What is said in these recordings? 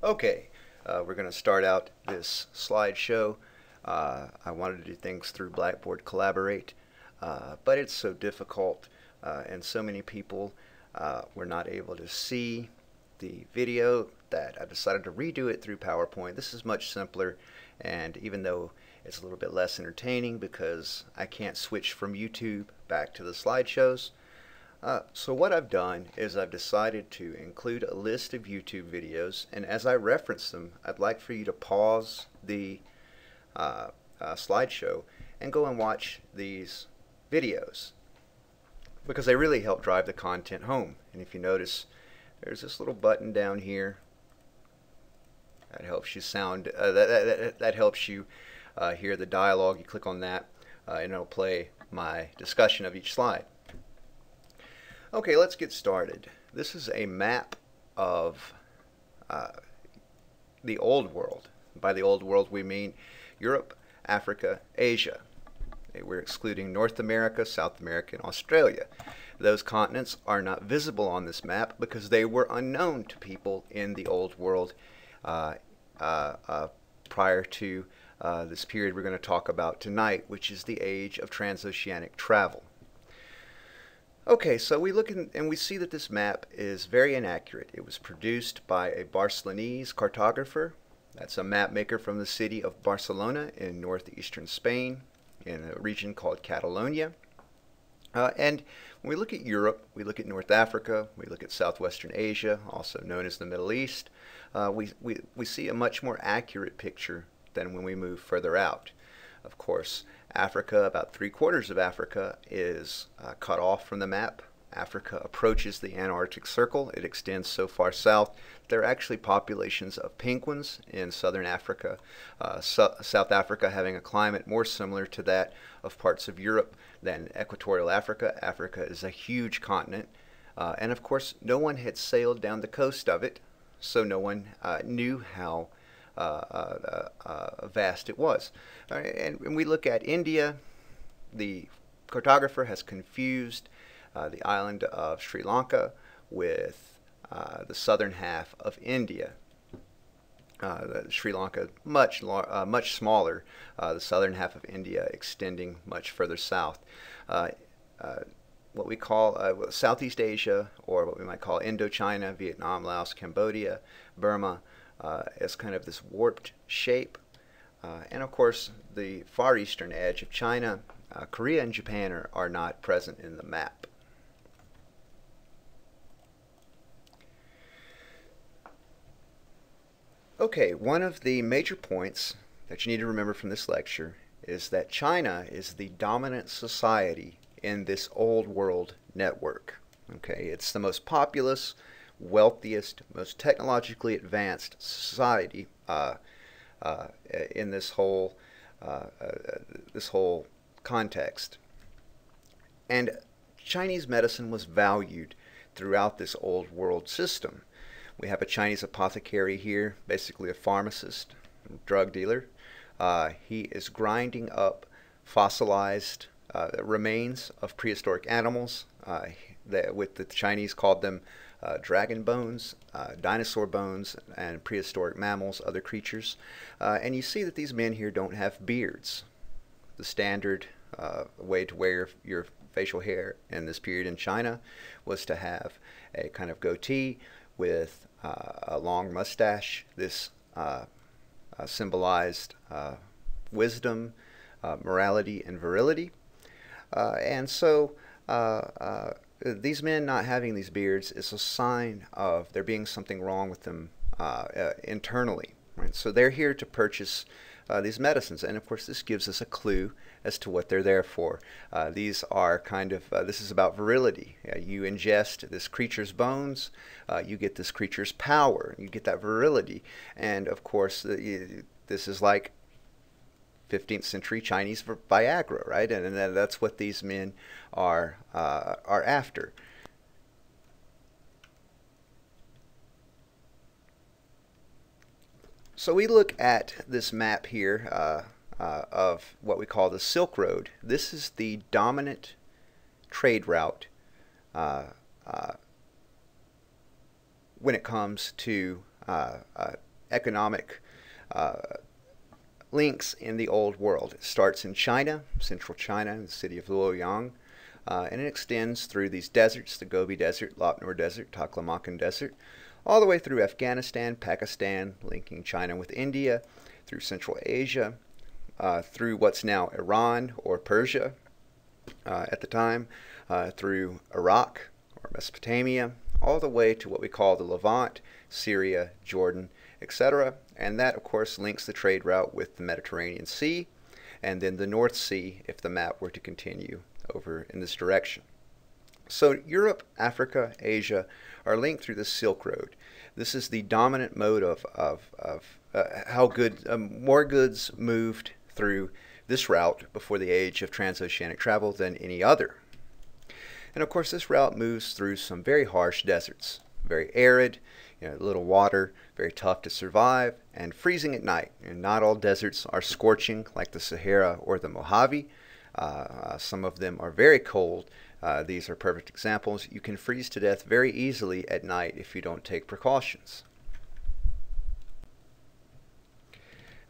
Okay, we're going to start out this slideshow. I wanted to do things through Blackboard Collaborate, but it's so difficult and so many people were not able to see the video that I decided to redo it through PowerPoint. This is much simpler, and even though it's a little bit less entertaining because I can't switch from YouTube back to the slideshows, so what I've done is I've decided to include a list of YouTube videos, and as I reference them, I'd like for you to pause the slideshow and go and watch these videos because they really help drive the content home. And if you notice, there's this little button down here that helps you that helps you hear the dialogue. You click on that and it'll play my discussion of each slide. Okay, let's get started. This is a map of the Old World. By the Old World we mean Europe, Africa, Asia. We're excluding North America, South America, and Australia. Those continents are not visible on this map because they were unknown to people in the Old World prior to this period we're going to talk about tonight, which is the age of transoceanic travel. Okay, so we look and we see that this map is very inaccurate. It was produced by a Barcelonese cartographer. That's a map maker from the city of Barcelona in northeastern Spain, in a region called Catalonia. And when we look at Europe, we look at North Africa, we look at southwestern Asia, also known as the Middle East, we see a much more accurate picture than when we move further out. Of course, Africa, about 3/4 of Africa, is cut off from the map. Africa approaches the Antarctic Circle. It extends so far south. There are actually populations of penguins in southern Africa, South Africa having a climate more similar to that of parts of Europe than equatorial Africa. Africa is a huge continent, and of course no one had sailed down the coast of it, so no one knew how vast it was. And when we look at India, the cartographer has confused the island of Sri Lanka with the southern half of India. Sri Lanka much smaller, the southern half of India extending much further south. What we call Southeast Asia, or what we might call Indochina, Vietnam, Laos, Cambodia, Burma, as kind of this warped shape. And of course the far eastern edge of China, Korea and Japan are not present in the map. Okay, one of the major points that you need to remember from this lecture is that China is the dominant society in this old world network. Okay, it's the most populous, wealthiest, most technologically advanced society in this whole context. And Chinese medicine was valued throughout this old world system. We have a Chinese apothecary here, basically a pharmacist, drug dealer. He is grinding up fossilized remains of prehistoric animals. The Chinese called them dragon bones, dinosaur bones, and prehistoric mammals, other creatures. And you see that these men here don't have beards. The standard way to wear your facial hair in this period in China was to have a kind of goatee with a long mustache. This symbolized wisdom, morality, and virility. And so these men not having these beards is a sign of there being something wrong with them internally. Right? So they're here to purchase these medicines, and of course this gives us a clue as to what they're there for. These are kind of, this is about virility. You ingest this creature's bones, you get this creature's power, you get that virility, and of course this is like 15th century Chinese Viagra, right? And that's what these men are after. So we look at this map here of what we call the Silk Road. This is the dominant trade route when it comes to economic links in the Old World. It starts in China, central China, in the city of Luoyang, and it extends through these deserts, the Gobi Desert, Lop Desert, Taklamakan Desert, all the way through Afghanistan, Pakistan, linking China with India, through Central Asia, through what's now Iran or Persia at the time, through Iraq or Mesopotamia, all the way to what we call the Levant, Syria, Jordan, etc. And that, of course, links the trade route with the Mediterranean Sea and then the North Sea if the map were to continue over in this direction. So Europe, Africa, Asia are linked through the Silk Road. This is the dominant mode of how more goods moved through this route before the age of transoceanic travel than any other. And of course, this route moves through some very harsh deserts, very arid, little water, very tough to survive, and freezing at night. And not all deserts are scorching like the Sahara or the Mojave. Some of them are very cold. These are perfect examples. You can freeze to death very easily at night if you don't take precautions.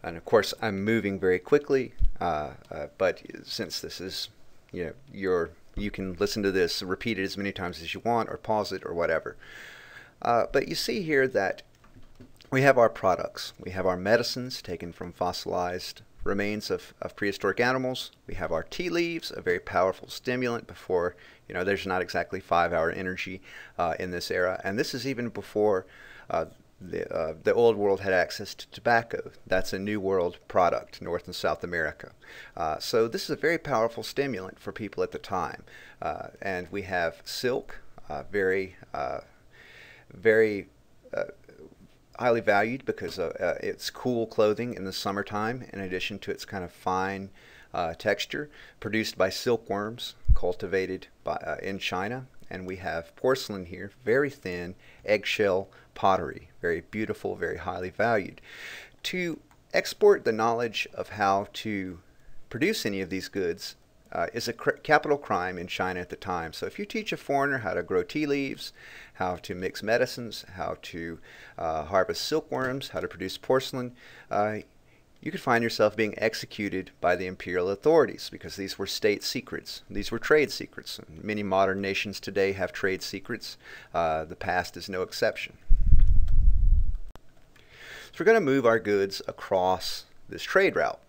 And of course, I'm moving very quickly, but since this is, you can listen to this, repeat it as many times as you want, or pause it, or whatever. But you see here that we have our products. We have our medicines taken from fossilized remains of prehistoric animals. We have our tea leaves, a very powerful stimulant before, there's not exactly 5-hour energy in this era. And this is even before the Old World had access to tobacco. That's a New World product, North and South America. So this is a very powerful stimulant for people at the time. And we have silk, very highly valued because it's cool clothing in the summertime, in addition to its kind of fine texture, produced by silkworms cultivated in China. And we have porcelain here, very thin, eggshell pottery, very beautiful, very highly valued. To export the knowledge of how to produce any of these goods is a capital crime in China at the time. So if you teach a foreigner how to grow tea leaves, how to mix medicines, how to harvest silkworms, how to produce porcelain, you could find yourself being executed by the imperial authorities because these were state secrets. These were trade secrets. Many modern nations today have trade secrets. The past is no exception. So we're going to move our goods across this trade route.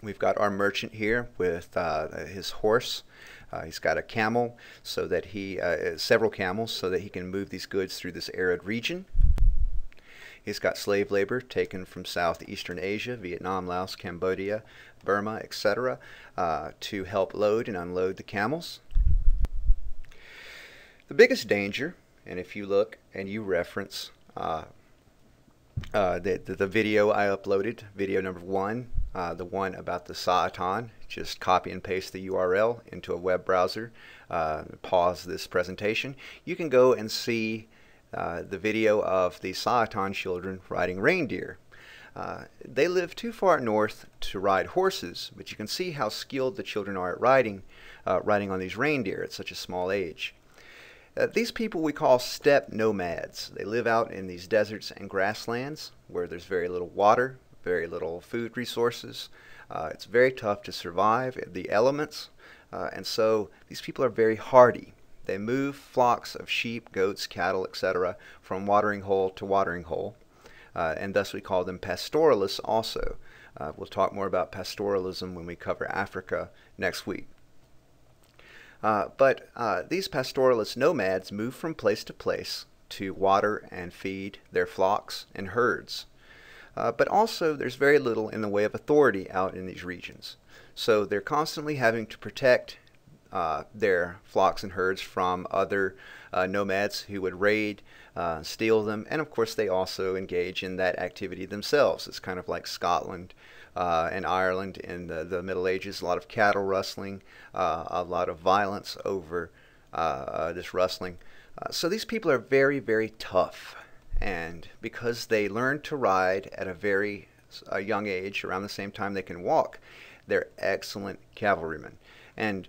We've got our merchant here with his horse. He's got a camel so that several camels so that he can move these goods through this arid region. He's got slave labor taken from Southeastern Asia, Vietnam, Laos, Cambodia, Burma, etc. To help load and unload the camels. The biggest danger, and if you look and you reference the video I uploaded, video number 1, the one about the Sa'atan, just copy and paste the URL into a web browser, pause this presentation. You can go and see the video of the Sa'atan children riding reindeer. They live too far north to ride horses, but you can see how skilled the children are at riding on these reindeer at such a small age. These people we call steppe nomads. They live out in these deserts and grasslands where there's very little water, very little food resources. It's very tough to survive the elements, and so these people are very hardy. They move flocks of sheep, goats, cattle, etc. from watering hole to watering hole, and thus we call them pastoralists also. We'll talk more about pastoralism when we cover Africa next week. But these pastoralist nomads move from place to place to water and feed their flocks and herds. But also there's very little in the way of authority out in these regions. So they're constantly having to protect their flocks and herds from other nomads who would raid, steal them, and of course they also engage in that activity themselves. It's kind of like Scotland and Ireland in the Middle Ages, a lot of cattle rustling, a lot of violence over this rustling. So these people are very, very tough, and because they learn to ride at a very young age, around the same time they can walk, they're excellent cavalrymen. And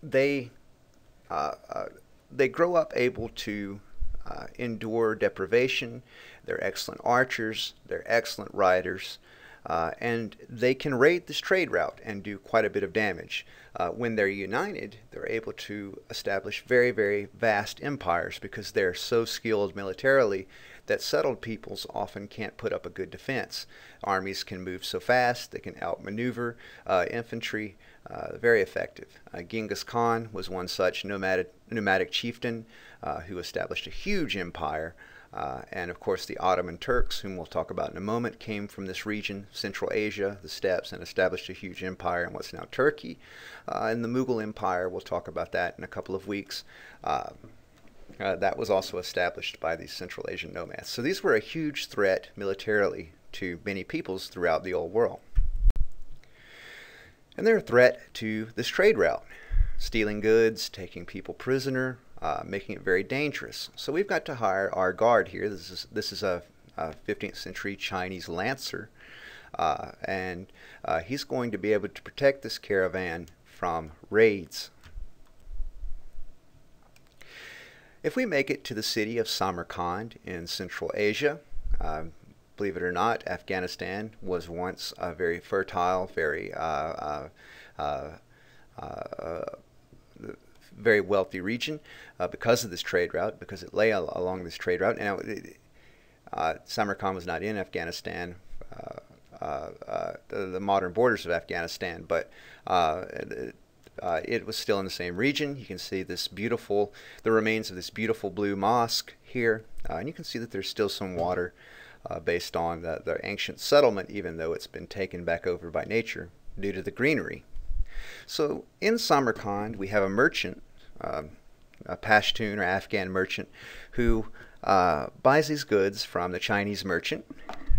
they grow up able to endure deprivation. They're excellent archers. They're excellent riders. And they can raid this trade route and do quite a bit of damage. When they're united, they're able to establish very, very vast empires because they're so skilled militarily that settled peoples often can't put up a good defense. Armies can move so fast, they can outmaneuver infantry, very effective. Genghis Khan was one such nomadic chieftain who established a huge empire. And of course the Ottoman Turks, whom we'll talk about in a moment, came from this region, Central Asia, the steppes, and established a huge empire in what's now Turkey. And the Mughal Empire, we'll talk about that in a couple of weeks. That was also established by these Central Asian nomads. So these were a huge threat militarily to many peoples throughout the old world. And they're a threat to this trade route, stealing goods, taking people prisoner, making it very dangerous. So we've got to hire our guard here. This is a 15th century Chinese lancer, and he's going to be able to protect this caravan from raids. If we make it to the city of Samarkand in Central Asia, believe it or not, Afghanistan was once a very fertile, very wealthy region because of this trade route, because it lay along this trade route. Now, Samarkand was not in Afghanistan, the modern borders of Afghanistan, but it was still in the same region. You can see the remains of this beautiful blue mosque here, and you can see that there's still some water based on the ancient settlement, even though it's been taken back over by nature due to the greenery. So in Samarkand, we have a merchant, a Pashtun or Afghan merchant, who buys these goods from the Chinese merchant.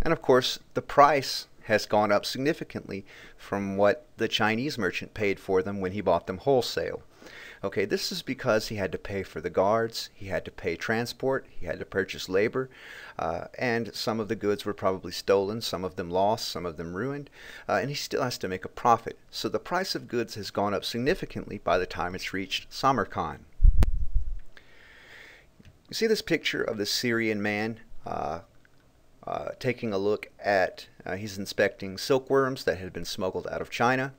And of course, the price has gone up significantly from what the Chinese merchant paid for them when he bought them wholesale. Okay, this is because he had to pay for the guards, he had to pay transport, he had to purchase labor, and some of the goods were probably stolen, some of them lost, some of them ruined, and he still has to make a profit. So the price of goods has gone up significantly by the time it's reached Samarkand. You see this picture of the Syrian man taking a look at, he's inspecting silkworms that had been smuggled out of China.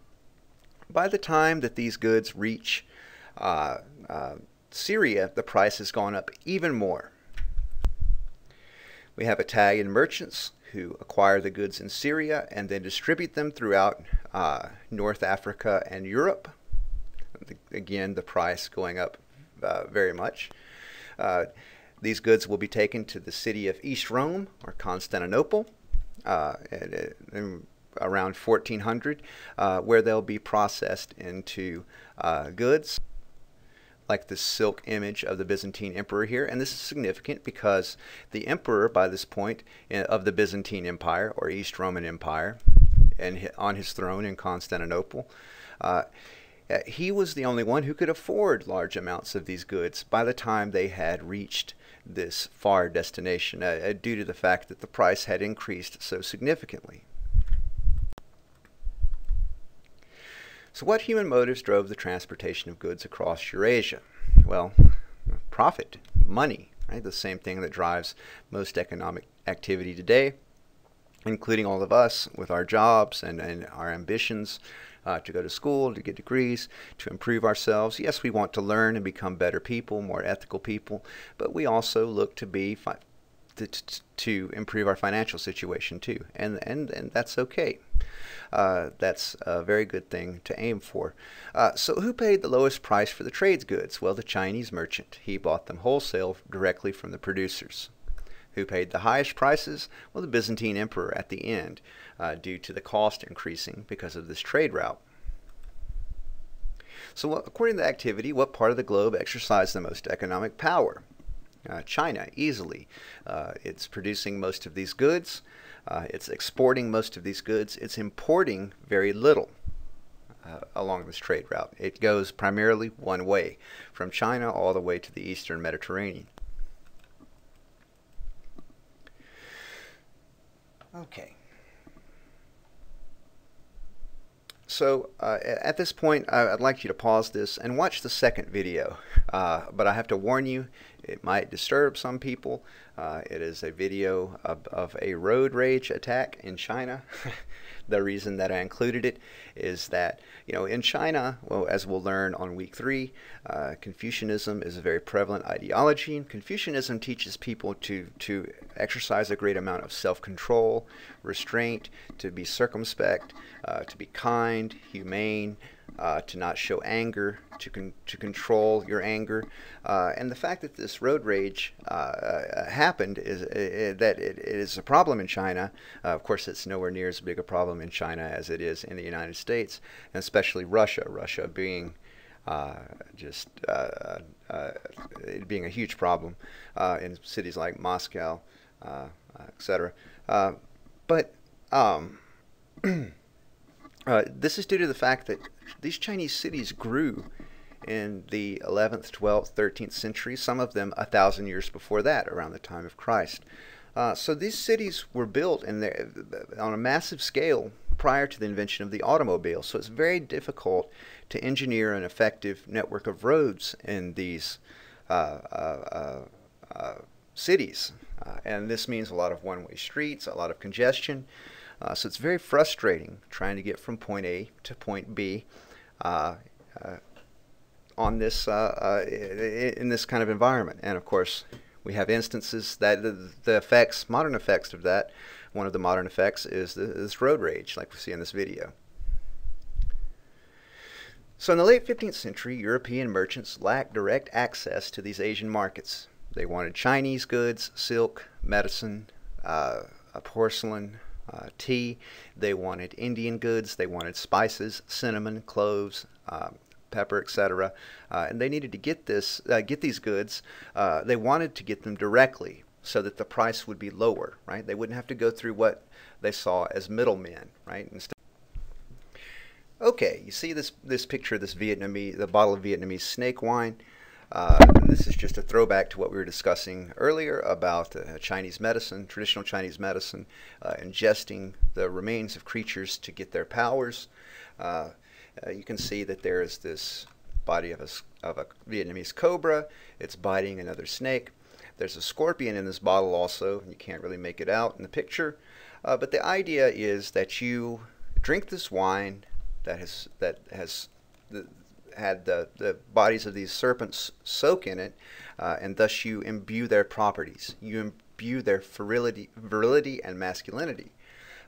By the time that these goods reach Syria, the price has gone up even more. We have Italian merchants who acquire the goods in Syria and then distribute them throughout North Africa and Europe. Again, the price going up very much. These goods will be taken to the city of East Rome or Constantinople around 1400, where they'll be processed into goods like this silk image of the Byzantine emperor here. And this is significant because the emperor by this point of the Byzantine Empire or East Roman Empire, and on his throne in Constantinople, he was the only one who could afford large amounts of these goods by the time they had reached this far destination, due to the fact that the price had increased so significantly. So what human motives drove the transportation of goods across Eurasia? Well, profit, money, right? The same thing that drives most economic activity today, including all of us with our jobs and our ambitions to go to school, to get degrees, to improve ourselves. Yes, we want to learn and become better people, more ethical people, but we also look to be to improve our financial situation too, and that's okay. That's a very good thing to aim for. So who paid the lowest price for the trades goods? Well, the Chinese merchant. He bought them wholesale directly from the producers. Who paid the highest prices? Well, the Byzantine emperor at the end, due to the cost increasing because of this trade route. So according to the activity, what part of the globe exercised the most economic power? China, easily. It's producing most of these goods. It's exporting most of these goods. It's importing very little along this trade route. It goes primarily one way, from China all the way to the Eastern Mediterranean. Okay. So at this point, I'd like you to pause this and watch the second video. But I have to warn you, it might disturb some people. It is a video of a road rage attack in China. The reason that I included it is that, in China, well, as we'll learn on week 3, Confucianism is a very prevalent ideology. Confucianism teaches people to exercise a great amount of self-control, restraint, to be circumspect, to be kind, humane, to not show anger, to control your anger. And the fact that this road rage happened is that it is a problem in China. Of course, it's nowhere near as big a problem in China as it is in the United States, and especially Russia. Russia being it being a huge problem in cities like Moscow, etc. But this is due to the fact that these Chinese cities grew in the 11th, 12th, 13th century, some of them 1,000 years before that, around the time of Christ. So these cities were built on a massive scale prior to the invention of the automobile. So it's very difficult to engineer an effective network of roads in these cities. And this means a lot of one-way streets, a lot of congestion. So it's very frustrating trying to get from point A to point B on this in this kind of environment. And of course, we have instances that the effects, modern effects of that. One of the modern effects is this road rage, like we see in this video. So in the late 15th century, European merchants lacked direct access to these Asian markets. They wanted Chinese goods, silk, medicine, porcelain, tea. They wanted Indian goods. They wanted spices, cinnamon, cloves, pepper, etc. And they needed to get these goods. They wanted to get them directly so that the price would be lower, right? They wouldn't have to go through what they saw as middlemen, right? Okay, you see this picture of the bottle of Vietnamese snake wine. This is just a throwback to what we were discussing earlier about Chinese medicine, traditional Chinese medicine, ingesting the remains of creatures to get their powers. You can see that there is this body of a Vietnamese cobra. It's biting another snake. There's a scorpion in this bottle also. You can't really make it out in the picture. But the idea is that you drink this wine that has had the bodies of these serpents soak in it, and thus you imbue their properties. You imbue their virility and masculinity.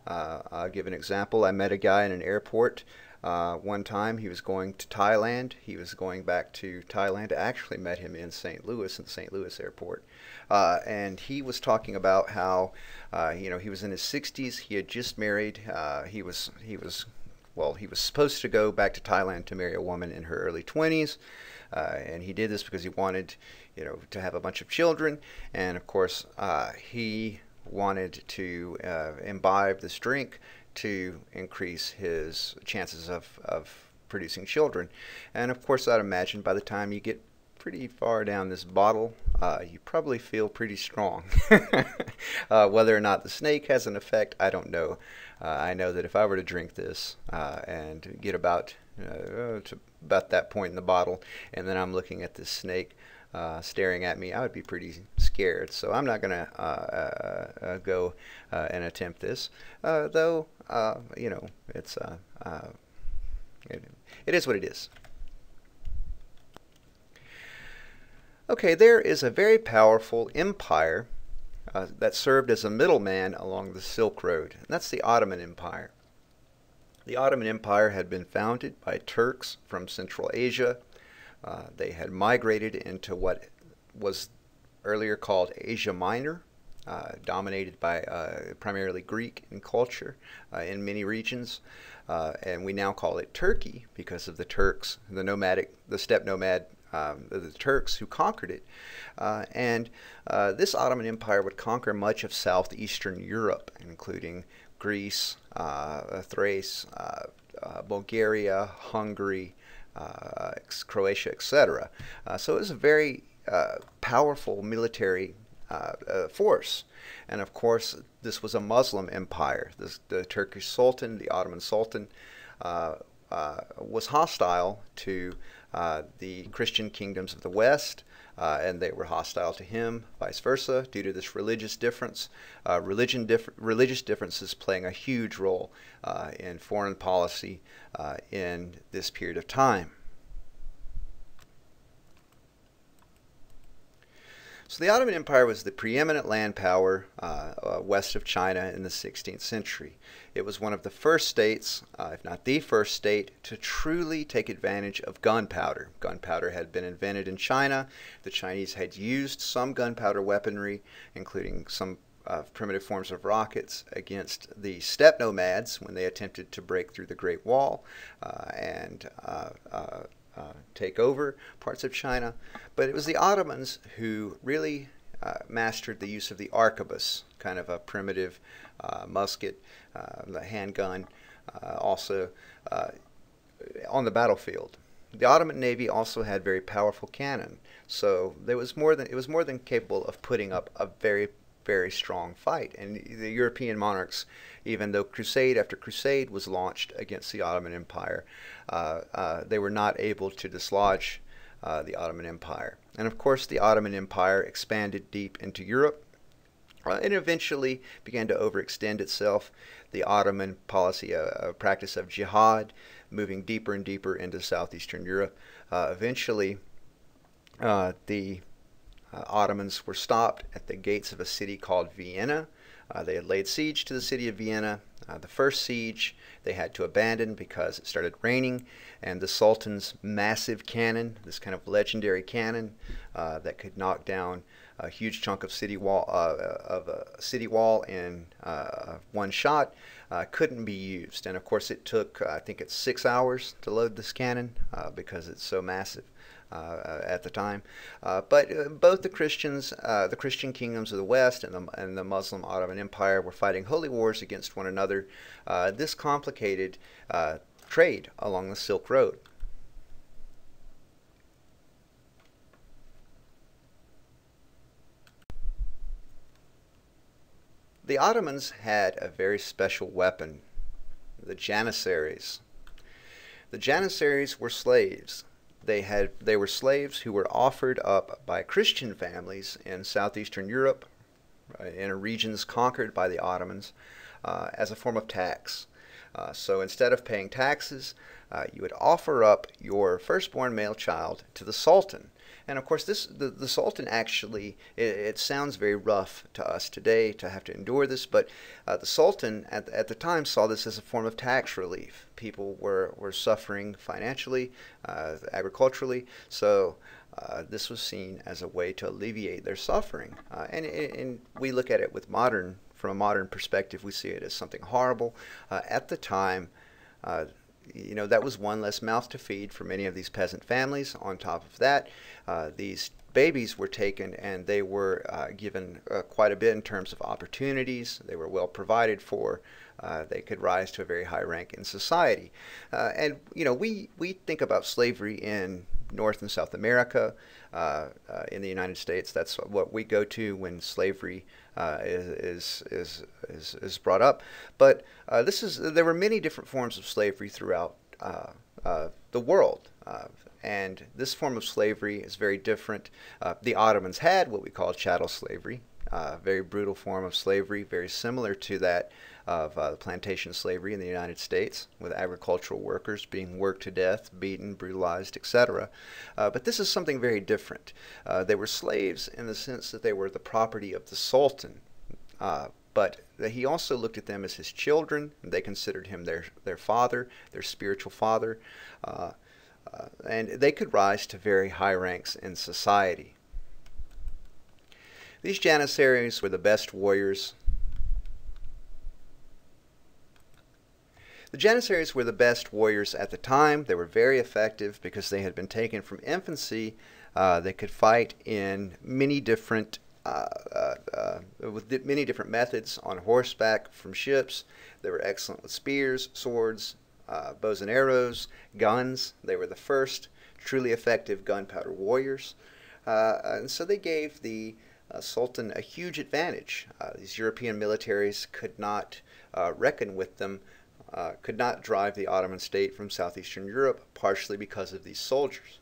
I'll give an example. I met a guy in an airport one time. He was going to Thailand. He was going back to Thailand. I actually met him in St. Louis, in the St. Louis airport. And he was talking about how, he was in his 60s. He had just married. He was supposed to go back to Thailand to marry a woman in her early 20s, and he did this because he wanted, to have a bunch of children, and of course he wanted to imbibe this drink to increase his chances of producing children. And of course, I'd imagine by the time you get pretty far down this bottle, you probably feel pretty strong. Whether or not the snake has an effect, I don't know. I know that if I were to drink this and get to about that point in the bottle, and then I'm looking at this snake staring at me, I would be pretty scared. So I'm not going to go and attempt this, though. It's it is what it is. Okay, there is a very powerful empire that served as a middleman along the Silk Road, and that's the Ottoman Empire. The Ottoman Empire had been founded by Turks from Central Asia. They had migrated into what was earlier called Asia Minor, dominated by primarily Greek in culture in many regions, and we now call it Turkey because of the Turks, the steppe nomad. The Turks who conquered it, and this Ottoman Empire would conquer much of southeastern Europe, including Greece, Thrace, Bulgaria, Hungary, Croatia, etc. So it was a very powerful military force, and of course this was a Muslim empire. The Turkish Sultan, the Ottoman Sultan, was hostile to the Christian kingdoms of the West, and they were hostile to him, vice versa, due to this religious difference. Religious differences playing a huge role in foreign policy in this period of time. So the Ottoman Empire was the preeminent land power west of China in the 16th century. It was one of the first states, if not the first state, to truly take advantage of gunpowder. Gunpowder had been invented in China. The Chinese had used some gunpowder weaponry, including some primitive forms of rockets, against the steppe nomads when they attempted to break through the Great Wall and take over parts of China. But it was the Ottomans who really mastered the use of the arquebus, kind of a primitive musket, the handgun, also on the battlefield. The Ottoman Navy also had very powerful cannon, so it was more than capable of putting up a very strong fight. And the European monarchs, even though crusade after crusade was launched against the Ottoman Empire, they were not able to dislodge the Ottoman Empire. And of course, the Ottoman Empire expanded deep into Europe and eventually began to overextend itself. The Ottoman policy, a practice of jihad, moving deeper and deeper into southeastern Europe. Eventually, the Ottomans were stopped at the gates of a city called Vienna. They had laid siege to the city of Vienna. The first siege they had to abandon because it started raining, and the Sultan's massive cannon, this kind of legendary cannon that could knock down a huge chunk of city wall in one shot, couldn't be used. And of course, it took I think it's 6 hours to load this cannon because it's so massive. At the time, but both the Christian kingdoms of the West and the Muslim Ottoman Empire were fighting holy wars against one another. This complicated trade along the Silk Road. The Ottomans had a very special weapon, the Janissaries. The Janissaries were slaves. They were slaves who were offered up by Christian families in southeastern Europe, in regions conquered by the Ottomans, as a form of tax. So instead of paying taxes, you would offer up your firstborn male child to the Sultan. And of course, the Sultan actually, it sounds very rough to us today to have to endure this, but the Sultan at the time saw this as a form of tax relief. People were suffering financially, agriculturally, so this was seen as a way to alleviate their suffering. And we look at it from a modern perspective, we see it as something horrible. At the time, that was one less mouth to feed for many of these peasant families. On top of that, these babies were taken and they were given quite a bit in terms of opportunities. They were well provided for. They could rise to a very high rank in society. And we think about slavery in North and South America, in the United States. That's what we go to when slavery is brought up. But there were many different forms of slavery throughout the world. And this form of slavery is very different. The Ottomans had what we call chattel slavery, a very brutal form of slavery, very similar to that of plantation slavery in the United States, with agricultural workers being worked to death, beaten, brutalized, etc. But this is something very different. They were slaves in the sense that they were the property of the Sultan, but he also looked at them as his children. They considered him their father, their spiritual father, and they could rise to very high ranks in society. These Janissaries were the best warriors. The Janissaries were the best warriors at the time. They were very effective because they had been taken from infancy. They could fight in many different with many different methods on horseback, from ships. They were excellent with spears, swords, bows and arrows, guns. They were the first truly effective gunpowder warriors. And so they gave the Sultan a huge advantage. These European militaries could not reckon with them, could not drive the Ottoman state from southeastern Europe, partially because of these soldiers.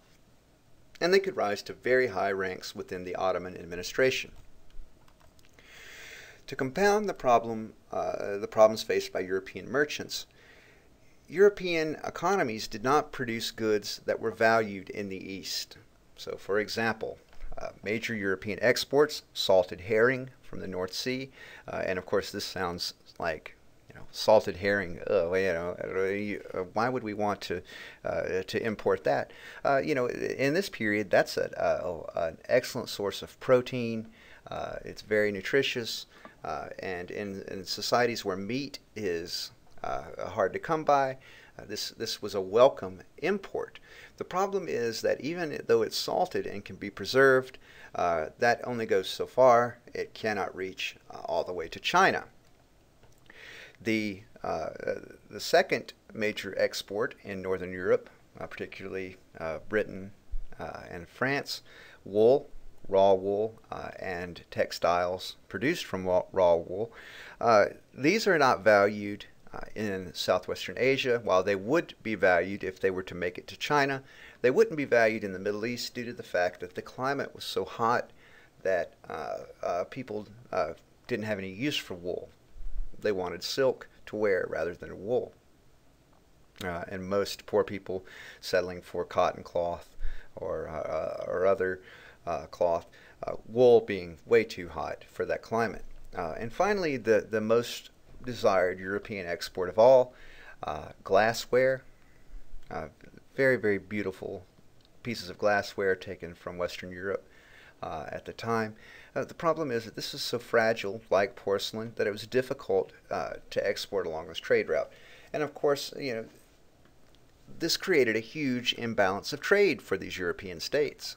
and they could rise to very high ranks within the Ottoman administration. To compound the problems faced by European merchants, European economies did not produce goods that were valued in the East. So, for example, major European exports, salted herring from the North Sea, and of course this sounds like, salted herring. Why would we want to import that? In this period, that's an excellent source of protein. It's very nutritious, and in societies where meat is hard to come by, this was a welcome import. The problem is that even though it's salted and can be preserved, that only goes so far. It cannot reach all the way to China. The second major export in Northern Europe, particularly Britain and France, wool, raw wool, and textiles produced from raw wool. These are not valued in southwestern Asia. While they would be valued if they were to make it to China, they wouldn't be valued in the Middle East due to the fact that the climate was so hot that people didn't have any use for wool. They wanted silk to wear rather than wool. And most poor people settling for cotton cloth or other cloth, wool being way too hot for that climate. And finally, the most desired European export of all, glassware. Very, very beautiful pieces of glassware taken from Western Europe at the time. The problem is that this is so fragile, like porcelain, that it was difficult to export along this trade route. And of course, this created a huge imbalance of trade for these European states.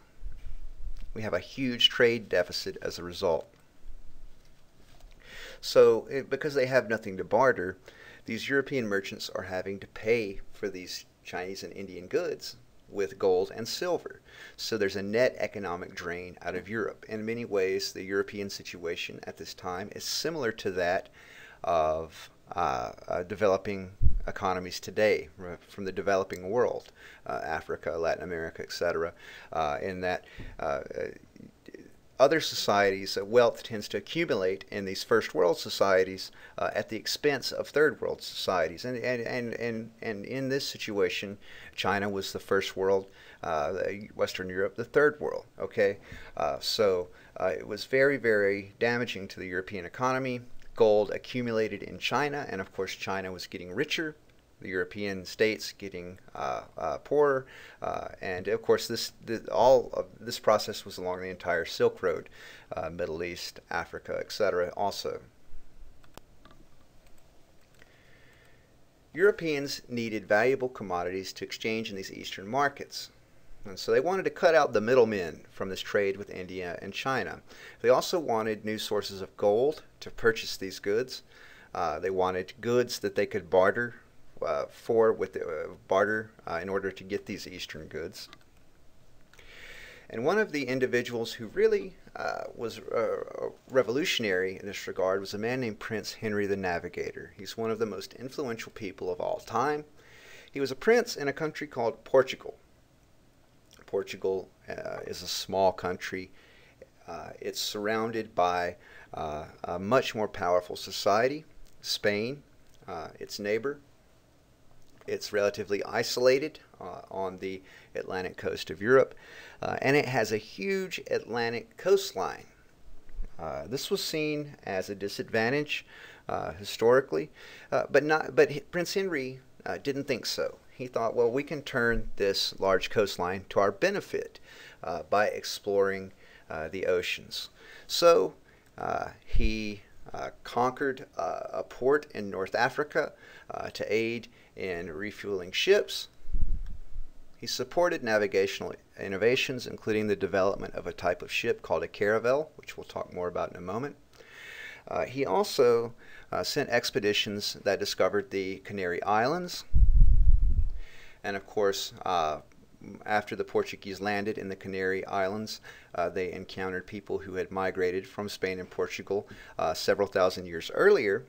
We have a huge trade deficit as a result. So, because they have nothing to barter, these European merchants are having to pay for these Chinese and Indian goods with gold and silver. So there's a net economic drain out of Europe. In many ways, the European situation at this time is similar to that of developing economies today from the developing world, Africa, Latin America, etc., in that other societies, wealth tends to accumulate in these first world societies at the expense of third world societies. And in this situation, China was the first world, Western Europe the third world. Okay, so it was very, very damaging to the European economy. Gold accumulated in China, and of course China was getting richer, the European states getting poorer, and of course all of this process was along the entire Silk Road, Middle East, Africa, etc. also. Europeans needed valuable commodities to exchange in these eastern markets. And so they wanted to cut out the middlemen from this trade with India and China. They also wanted new sources of gold to purchase these goods. They wanted goods that they could barter in order to get these eastern goods. And one of the individuals who really was revolutionary in this regard was a man named Prince Henry the Navigator. He's one of the most influential people of all time. He was a prince in a country called Portugal. Portugal is a small country. It's surrounded by a much more powerful society, Spain, its neighbor. It's relatively isolated on the Atlantic coast of Europe, and it has a huge Atlantic coastline. This was seen as a disadvantage historically, but Prince Henry didn't think so. He thought, well, we can turn this large coastline to our benefit by exploring the oceans. So he conquered a port in North Africa to aid in refueling ships. He supported navigational innovations, including the development of a type of ship called a caravel, which we'll talk more about in a moment. He also sent expeditions that discovered the Canary Islands. And of course, after the Portuguese landed in the Canary Islands, they encountered people who had migrated from Spain and Portugal several thousand years earlier,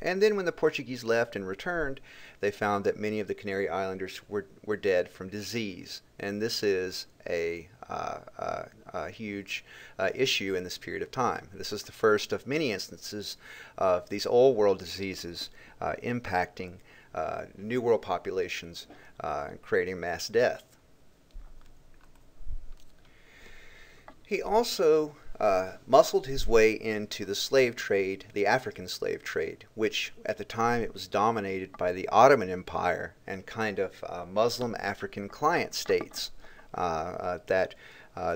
And then when the Portuguese left and returned, they found that many of the Canary Islanders were dead from disease. And this is a huge issue in this period of time. This is the first of many instances of these old world diseases impacting New World populations, creating mass death. He also muscled his way into the slave trade, the African slave trade, which at the time it was dominated by the Ottoman Empire and kind of Muslim African client states.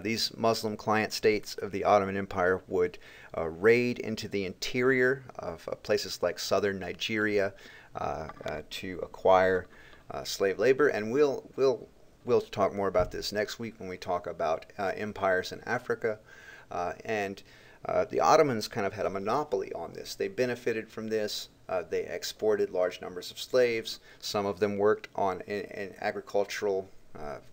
These Muslim client states of the Ottoman Empire would raid into the interior of places like southern Nigeria to acquire slave labor, and we'll talk more about this next week when we talk about empires in Africa. The Ottomans kind of had a monopoly on this. They benefited from this. They exported large numbers of slaves. Some of them worked in agricultural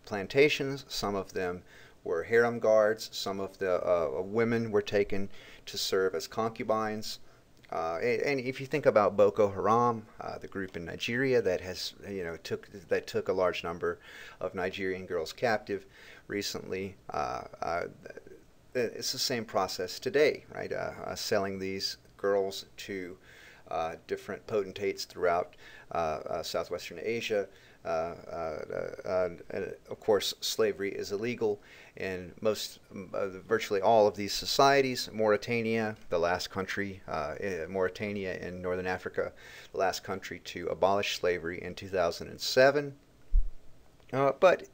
plantations. Some of them were harem guards. Some of the women were taken to serve as concubines. And if you think about Boko Haram, the group in Nigeria that has, took a large number of Nigerian girls captive recently, it's the same process today, right? Selling these girls to different potentates throughout southwestern Asia. Of course, slavery is illegal in virtually all of these societies. Mauritania, the last country, Mauritania in northern Africa, the last country to abolish slavery in 2007. But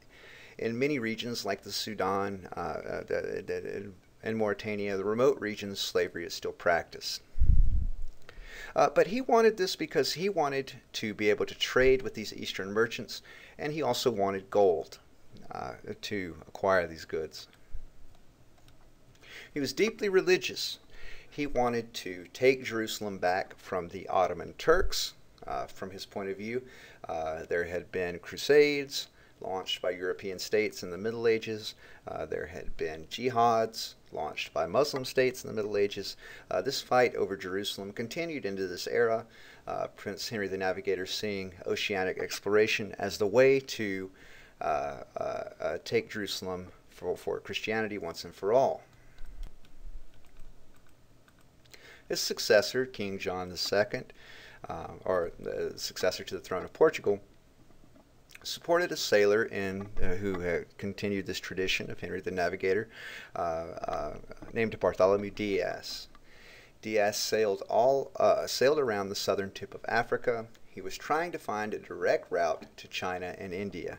in many regions like the Sudan and Mauritania, the remote regions, slavery is still practiced. But he wanted this because he wanted to be able to trade with these Eastern merchants, and he also wanted gold to acquire these goods. He was deeply religious. He wanted to take Jerusalem back from the Ottoman Turks. From his point of view, there had been crusades launched by European states in the Middle Ages. There had been jihads launched by Muslim states in the Middle Ages. This fight over Jerusalem continued into this era. Prince Henry the Navigator seeing oceanic exploration as the way to take Jerusalem for Christianity once and for all. His successor, King John II, or the successor to the throne of Portugal, supported a sailor who had continued this tradition of Henry the Navigator, named Bartholomew Diaz. Diaz sailed around the southern tip of Africa. He was trying to find a direct route to China and India.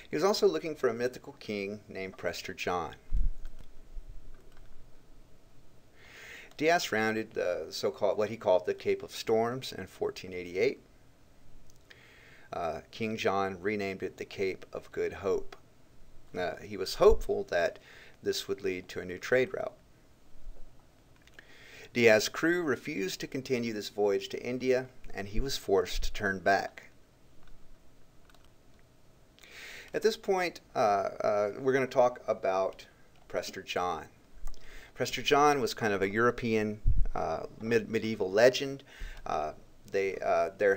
He was also looking for a mythical king named Prester John. Diaz rounded what he called the Cape of Storms in 1488. King John renamed it the Cape of Good Hope. He was hopeful that this would lead to a new trade route. Diaz's crew refused to continue this voyage to India, and he was forced to turn back. At this point, we're going to talk about Prester John. Prester John was kind of a European medieval legend. There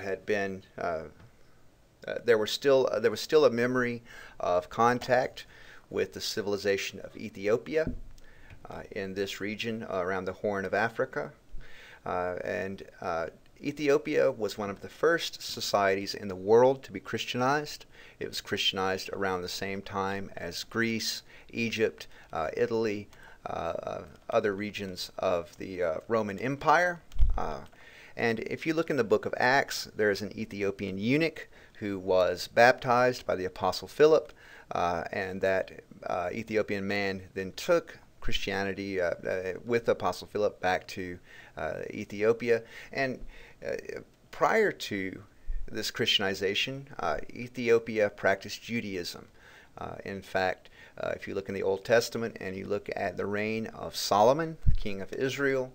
was still a memory of contact with the civilization of Ethiopia in this region around the Horn of Africa. Ethiopia was one of the first societies in the world to be Christianized. It was Christianized around the same time as Greece, Egypt, Italy, other regions of the Roman Empire. And if you look in the book of Acts, there is an Ethiopian eunuch who was baptized by the Apostle Philip, and that Ethiopian man then took Christianity with Apostle Philip back to Ethiopia. And prior to this Christianization, Ethiopia practiced Judaism. In fact, if you look in the Old Testament and you look at the reign of Solomon, king of Israel,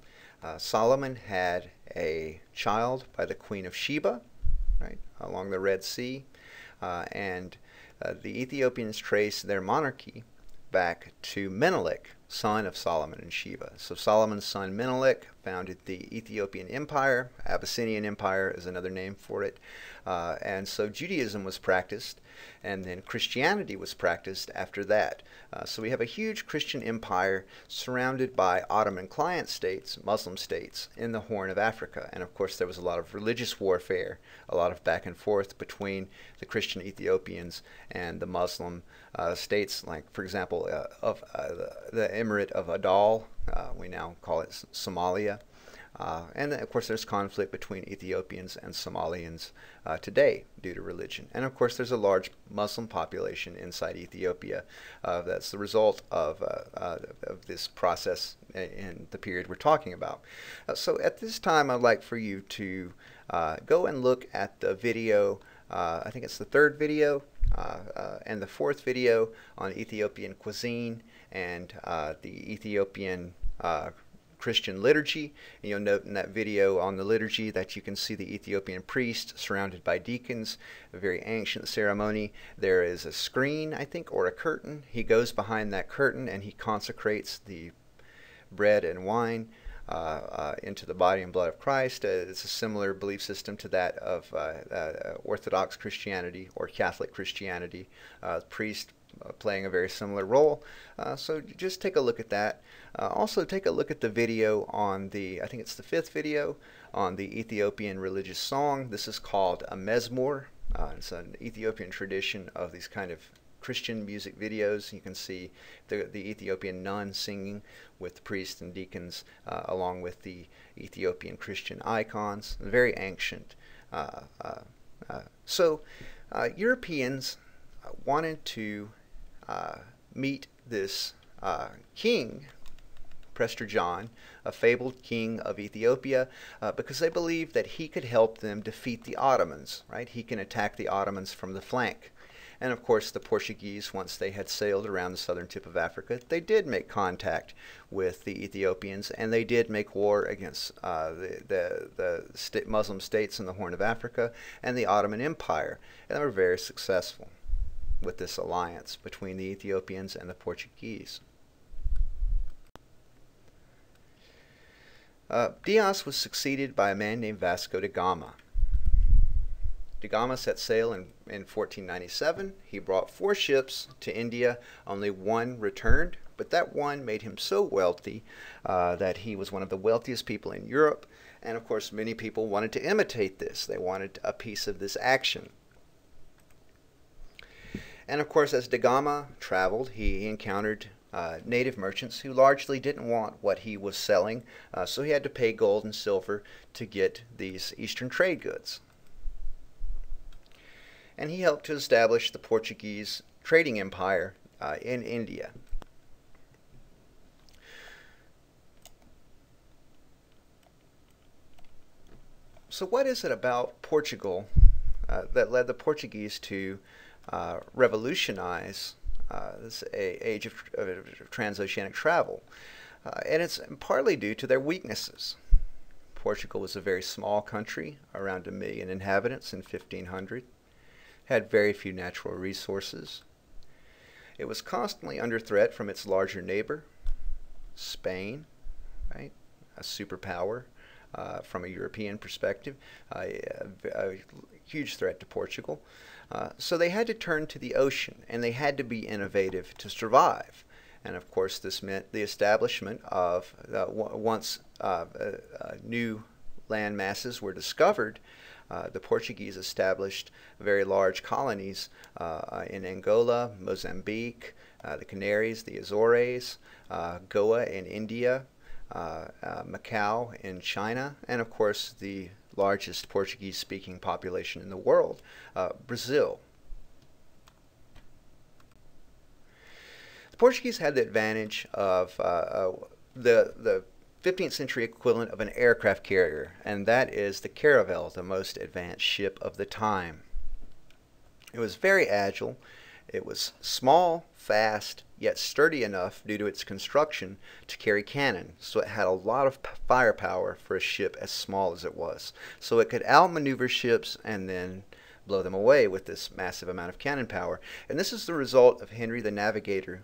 Solomon had a child by the Queen of Sheba, right, along the Red Sea, and the Ethiopians trace their monarchy back to Menelik, son of Solomon and Sheba. So Solomon's son Menelik founded the Ethiopian Empire. Abyssinian Empire is another name for it. And so Judaism was practiced, and then Christianity was practiced after that. So we have a huge Christian empire surrounded by Ottoman client states, Muslim states, in the Horn of Africa. And of course there was a lot of religious warfare, a lot of back and forth between the Christian Ethiopians and the Muslim states, like for example of the Emirate of Adal, we now call it Somalia. And of course there's conflict between Ethiopians and Somalians today due to religion. And of course there's a large Muslim population inside Ethiopia. That's the result of this process in the period we're talking about. So at this time I'd like for you to go and look at the video, I think it's the third video and the fourth video on Ethiopian cuisine and the Ethiopian Christian liturgy. And you'll note in that video on the liturgy that you can see the Ethiopian priest surrounded by deacons, a very ancient ceremony. There is a screen, I think, or a curtain. He goes behind that curtain and he consecrates the bread and wine into the body and blood of Christ. It's a similar belief system to that of Orthodox Christianity or Catholic Christianity. The priest playing a very similar role. So just take a look at that. Also take a look at the video on the, I think it's the fifth video, on the Ethiopian religious song. This is called a mezmor. It's an Ethiopian tradition of these kind of Christian music videos. You can see the Ethiopian nun singing with the priests and deacons along with the Ethiopian Christian icons. Very ancient. So Europeans wanted to meet this king, Prester John, a fabled king of Ethiopia, because they believed that he could help them defeat the Ottomans, right? He can attack the Ottomans from the flank. And of course the Portuguese, once they had sailed around the southern tip of Africa, they did make contact with the Ethiopians, and they did make war against the Muslim states in the Horn of Africa and the Ottoman Empire, and they were very successful with this alliance between the Ethiopians and the Portuguese. Dias was succeeded by a man named Vasco da Gama. Da Gama set sail in 1497. He brought 4 ships to India. Only one returned, but that one made him so wealthy that he was one of the wealthiest people in Europe. And of course many people wanted to imitate this. They wanted a piece of this action. And of course, as Da Gama traveled, he encountered native merchants who largely didn't want what he was selling, so he had to pay gold and silver to get these Eastern trade goods. And he helped to establish the Portuguese trading empire in India. So what is it about Portugal that led the Portuguese to revolutionize this age of transoceanic travel? And it's partly due to their weaknesses. Portugal was a very small country, around 1 million inhabitants in 1500, had very few natural resources. It was constantly under threat from its larger neighbor, Spain, right? A superpower from a European perspective, a huge threat to Portugal. So they had to turn to the ocean, and they had to be innovative to survive. And of course this meant the establishment of, once new land masses were discovered, the Portuguese established very large colonies in Angola, Mozambique, the Canaries, the Azores, Goa in India, Macau in China, and of course the largest Portuguese-speaking population in the world, Brazil. The Portuguese had the advantage of the 15th century equivalent of an aircraft carrier, and that is the caravel, the most advanced ship of the time. It was very agile. It was small, fast, yet sturdy enough due to its construction to carry cannon, so it had a lot of firepower for a ship as small as it was. So it could outmaneuver ships and then blow them away with this massive amount of cannon power. And this is the result of Henry the Navigator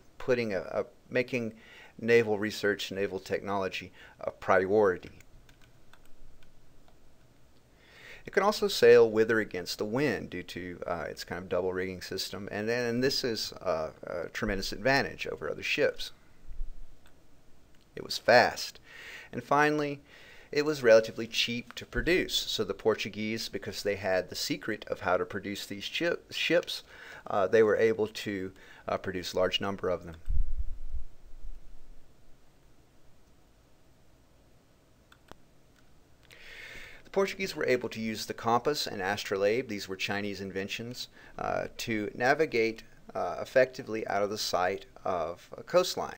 making naval research, naval technology a priority. It can also sail with or against the wind due to its kind of double rigging system, and this is a tremendous advantage over other ships. It was fast. And finally, it was relatively cheap to produce. So the Portuguese, because they had the secret of how to produce these ships, they were able to produce a large number of them. The Portuguese were able to use the compass and astrolabe, these were Chinese inventions, to navigate effectively out of the sight of a coastline.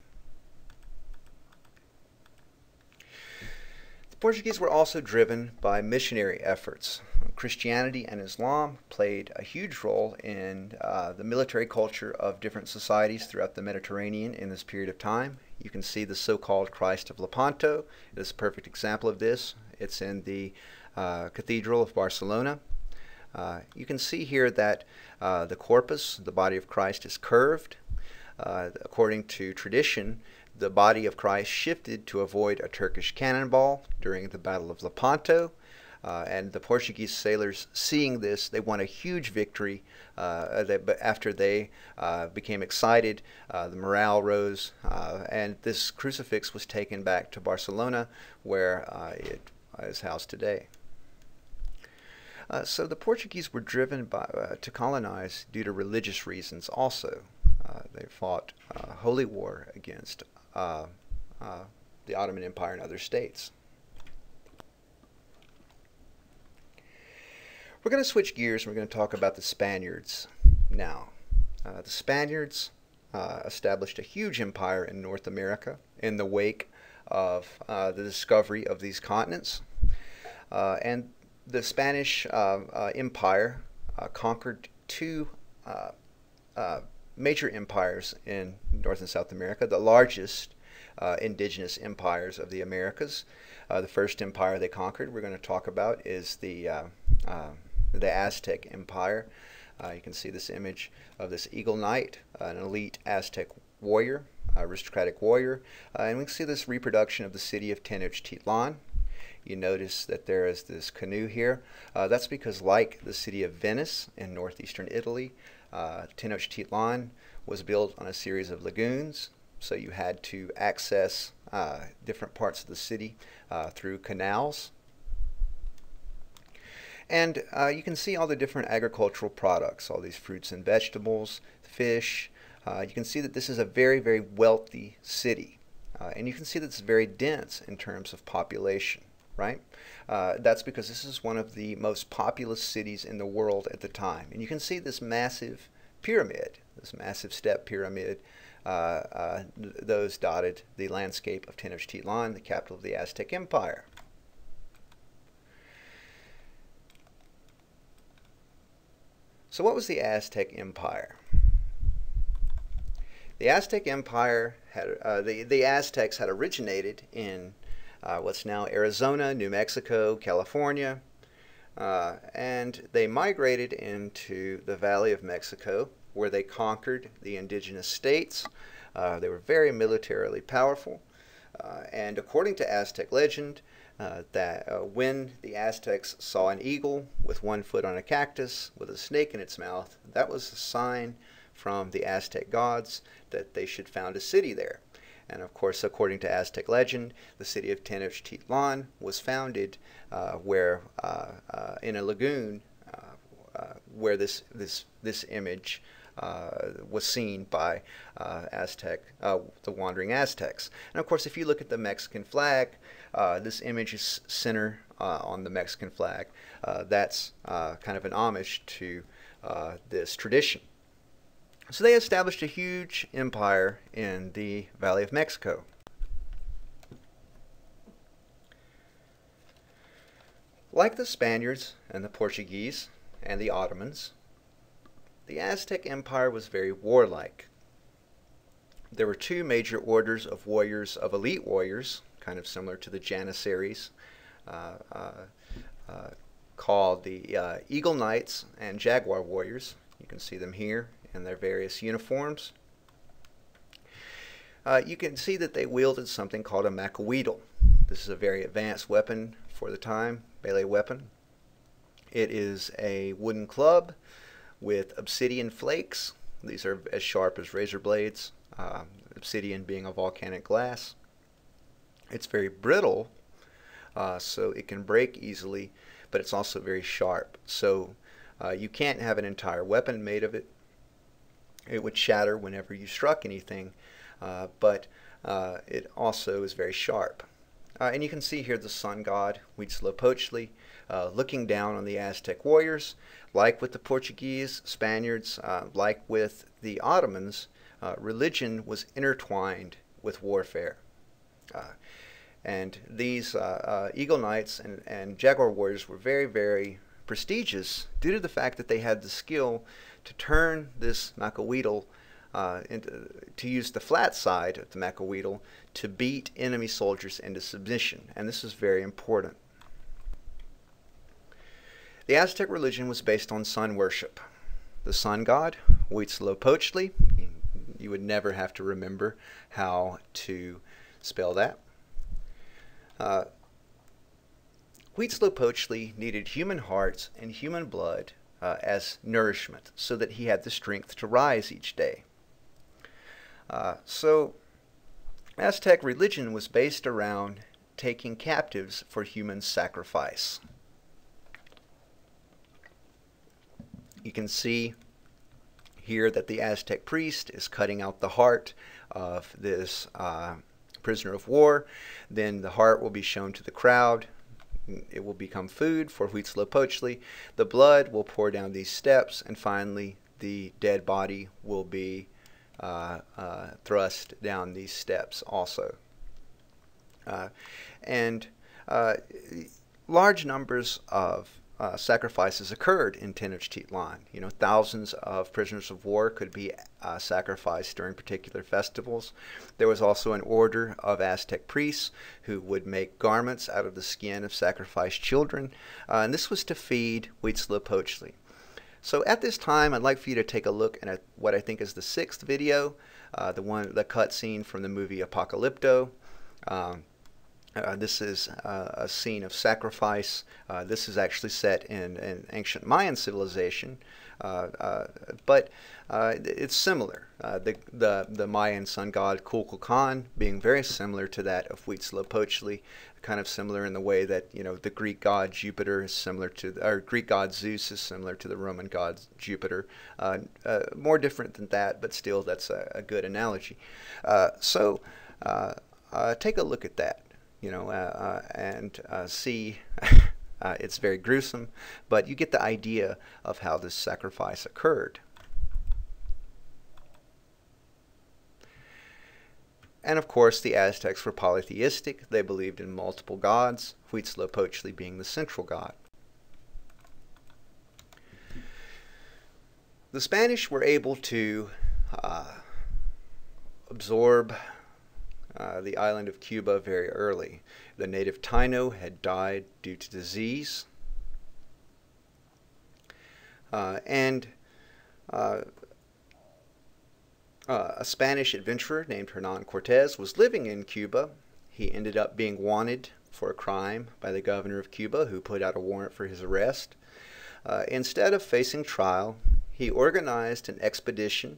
The Portuguese were also driven by missionary efforts. Christianity and Islam played a huge role in the military culture of different societies throughout the Mediterranean in this period of time. You can see the so-called Christ of Lepanto. It is a perfect example of this. It's in the Cathedral of Barcelona. You can see here that the corpus, the body of Christ, is curved. According to tradition, the body of Christ shifted to avoid a Turkish cannonball during the Battle of Lepanto. And the Portuguese sailors, seeing this, they won a huge victory. But after they became excited, the morale rose, and this crucifix was taken back to Barcelona, where it is housed today. So the Portuguese were driven to colonize due to religious reasons also. They fought holy war against the Ottoman Empire and other states. We're going to switch gears and we're going to talk about the Spaniards now. The Spaniards established a huge empire in North America in the wake of the discovery of these continents. And the Spanish Empire conquered two major empires in North and South America, the largest indigenous empires of the Americas. The first empire they conquered, we're going to talk about, is the Aztec Empire. You can see this image of this eagle knight, an elite Aztec warrior, aristocratic warrior, and we can see this reproduction of the city of Tenochtitlan. You notice that there is this canoe here. That's because, like the city of Venice in northeastern Italy, Tenochtitlan was built on a series of lagoons, so you had to access different parts of the city through canals. And you can see all the different agricultural products, all these fruits and vegetables, fish. You can see that this is a very, very wealthy city. And you can see that it's very dense in terms of population, right? That's because this is one of the most populous cities in the world at the time. And you can see this massive pyramid, this massive step pyramid. Those dotted the landscape of Tenochtitlan, the capital of the Aztec Empire. So what was the Aztec Empire? The Aztec Empire had, the Aztecs had originated in what's now Arizona, New Mexico, California, and they migrated into the Valley of Mexico, where they conquered the indigenous states. They were very militarily powerful, and according to Aztec legend, when the Aztecs saw an eagle with one foot on a cactus with a snake in its mouth, that was a sign from the Aztec gods that they should found a city there. And of course, according to Aztec legend, the city of Tenochtitlan was founded in a lagoon where this image was seen by the wandering Aztecs. And of course, if you look at the Mexican flag, this image is center on the Mexican flag. That's kind of an homage to this tradition. So they established a huge empire in the Valley of Mexico. Like the Spaniards and the Portuguese and the Ottomans, the Aztec Empire was very warlike. There were two major orders of warriors, of elite warriors, kind of similar to the Janissaries, called the Eagle Knights and Jaguar Warriors. You can see them here in their various uniforms. You can see that they wielded something called a macahuitl. This is a very advanced weapon for the time, melee weapon. It is a wooden club with obsidian flakes. These are as sharp as razor blades, obsidian being a volcanic glass. It's very brittle, so it can break easily, but it's also very sharp. So you can't have an entire weapon made of it. It would shatter whenever you struck anything, but it also is very sharp. And you can see here the sun god, Huitzilopochtli, looking down on the Aztec warriors. Like with the Portuguese, Spaniards, like with the Ottomans, religion was intertwined with warfare. And these Eagle Knights and Jaguar warriors were very, very prestigious due to the fact that they had the skill to turn this macahuitl to use the flat side of the macahuitl to beat enemy soldiers into submission, and this is very important. The Aztec religion was based on sun worship. The sun god, Huitzilopochtli, you would never have to remember how to spell that. Huitzilopochtli needed human hearts and human blood as nourishment so that he had the strength to rise each day. So Aztec religion was based around taking captives for human sacrifice. You can see here that the Aztec priest is cutting out the heart of this prisoner of war. Then the heart will be shown to the crowd. It will become food for Huitzilopochtli. The blood will pour down these steps, and finally the dead body will be thrust down these steps also. Large numbers of sacrifices occurred in Tenochtitlan. You know, thousands of prisoners of war could be sacrificed during particular festivals. There was also an order of Aztec priests who would make garments out of the skin of sacrificed children, and this was to feed Huitzilopochtli. So at this time, I'd like for you to take a look at what I think is the 6th video, the cutscene from the movie Apocalypto. This is a scene of sacrifice. This is actually set in ancient Mayan civilization, but it's similar. The Mayan sun god Kukulkan being very similar to that of Huitzilopochtli, kind of similar in the way that, you know, the Greek god Jupiter is similar to, or Greek god Zeus is similar to the Roman god Jupiter. More different than that, but still that's a good analogy. So take a look at that. You know, and see, it's very gruesome, but you get the idea of how this sacrifice occurred. And of course, the Aztecs were polytheistic. They believed in multiple gods, Huitzilopochtli being the central god. The Spanish were able to absorb the island of Cuba very early. The native Taino had died due to disease, and a Spanish adventurer named Hernan Cortez was living in Cuba. He ended up being wanted for a crime by the governor of Cuba, who put out a warrant for his arrest. Instead of facing trial, he organized an expedition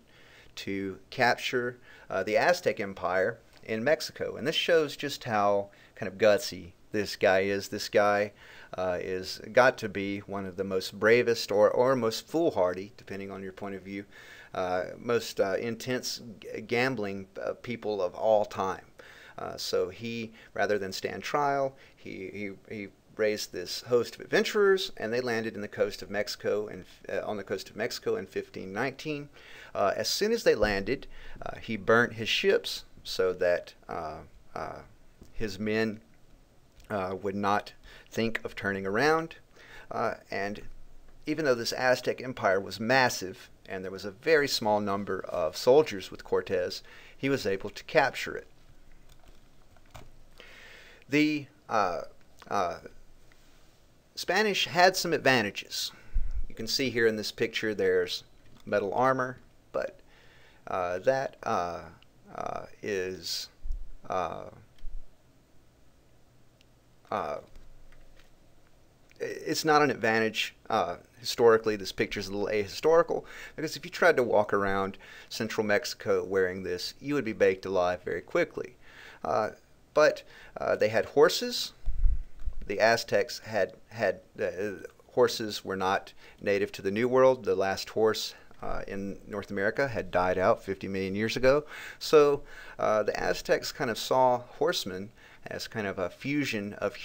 to capture the Aztec Empire in Mexico, and this shows just how kind of gutsy this guy is. This guy is got to be one of the most bravest or most foolhardy, depending on your point of view, most intense gambling people of all time. So he, rather than stand trial, he raised this host of adventurers, and they landed in the coast of Mexico and on the coast of Mexico in 1519. As soon as they landed, he burnt his ships so that his men would not think of turning around. And even though this Aztec Empire was massive and there was a very small number of soldiers with Cortez, he was able to capture it. The Spanish had some advantages. You can see here in this picture there's metal armor, but that is it's not an advantage historically. This picture is a little ahistorical because if you tried to walk around central Mexico wearing this, you would be baked alive very quickly. But they had horses. The Aztecs had horses were not native to the New World. The last horse in North America had died out 50 million years ago. So the Aztecs kind of saw horsemen as kind of a fusion of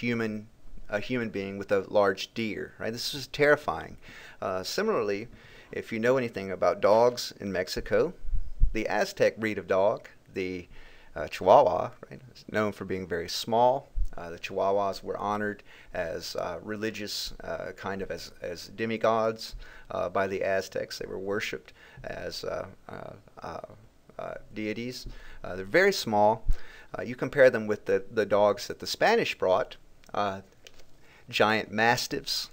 a human being with a large deer. Right? This was terrifying. Similarly, if you know anything about dogs in Mexico, the Aztec breed of dog, the Chihuahua, right, is known for being very small. The Chihuahuas were honored as religious, kind of as demigods by the Aztecs. They were worshipped as deities. They're very small. You compare them with the dogs that the Spanish brought, giant mastiffs,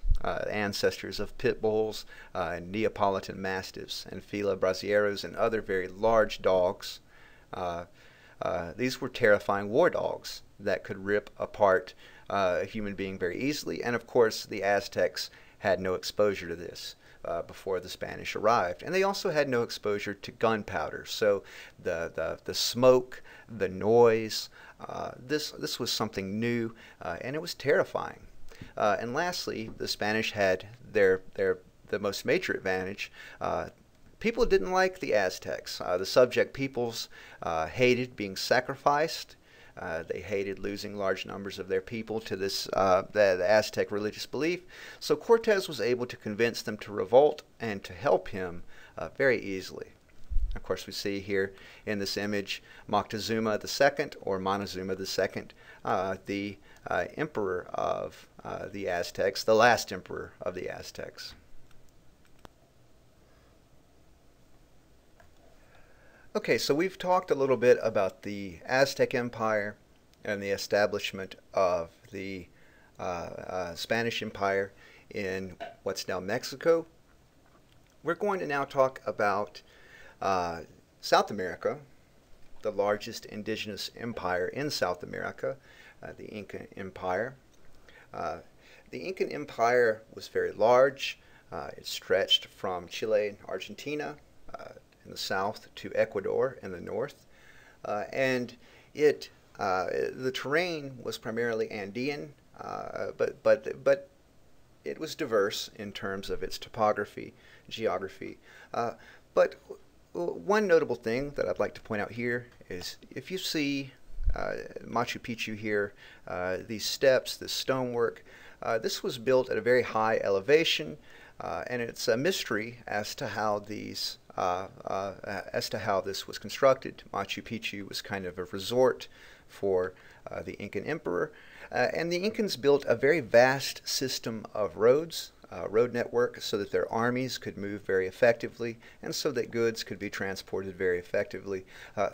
ancestors of pit bulls, and Neapolitan mastiffs, and Fila brasieros, and other very large dogs. These were terrifying war dogs that could rip apart a human being very easily. And of course, the Aztecs had no exposure to this before the Spanish arrived. And they also had no exposure to gunpowder. So the smoke, the noise, this was something new, and it was terrifying. And lastly, the Spanish had the most major advantage. People didn't like the Aztecs. The subject peoples hated being sacrificed. They hated losing large numbers of their people to the Aztec religious belief. So Cortez was able to convince them to revolt and to help him very easily. Of course, we see here in this image Moctezuma II, or Montezuma II, the emperor of the Aztecs, the last emperor of the Aztecs. Okay, so we've talked a little bit about the Aztec Empire and the establishment of the Spanish Empire in what's now Mexico. We're going to now talk about South America, the largest indigenous empire in South America, the Inca Empire. The Incan Empire was very large. It stretched from Chile and Argentina in the south to Ecuador in the north, and the terrain was primarily Andean, but it was diverse in terms of its topography, geography. But one notable thing that I'd like to point out here is if you see Machu Picchu here, these steps, this stonework, this was built at a very high elevation, and it's a mystery as to how this was constructed. Machu Picchu was kind of a resort for the Incan emperor, and the Incans built a very vast system of roads, road network, so that their armies could move very effectively, and so that goods could be transported very effectively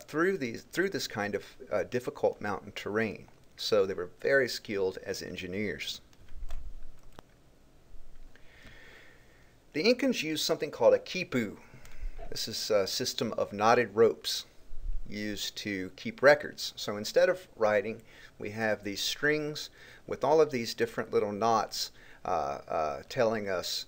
through this kind of difficult mountain terrain. So they were very skilled as engineers. The Incans used something called a quipu. This is a system of knotted ropes used to keep records. So instead of writing, we have these strings with all of these different little knots telling us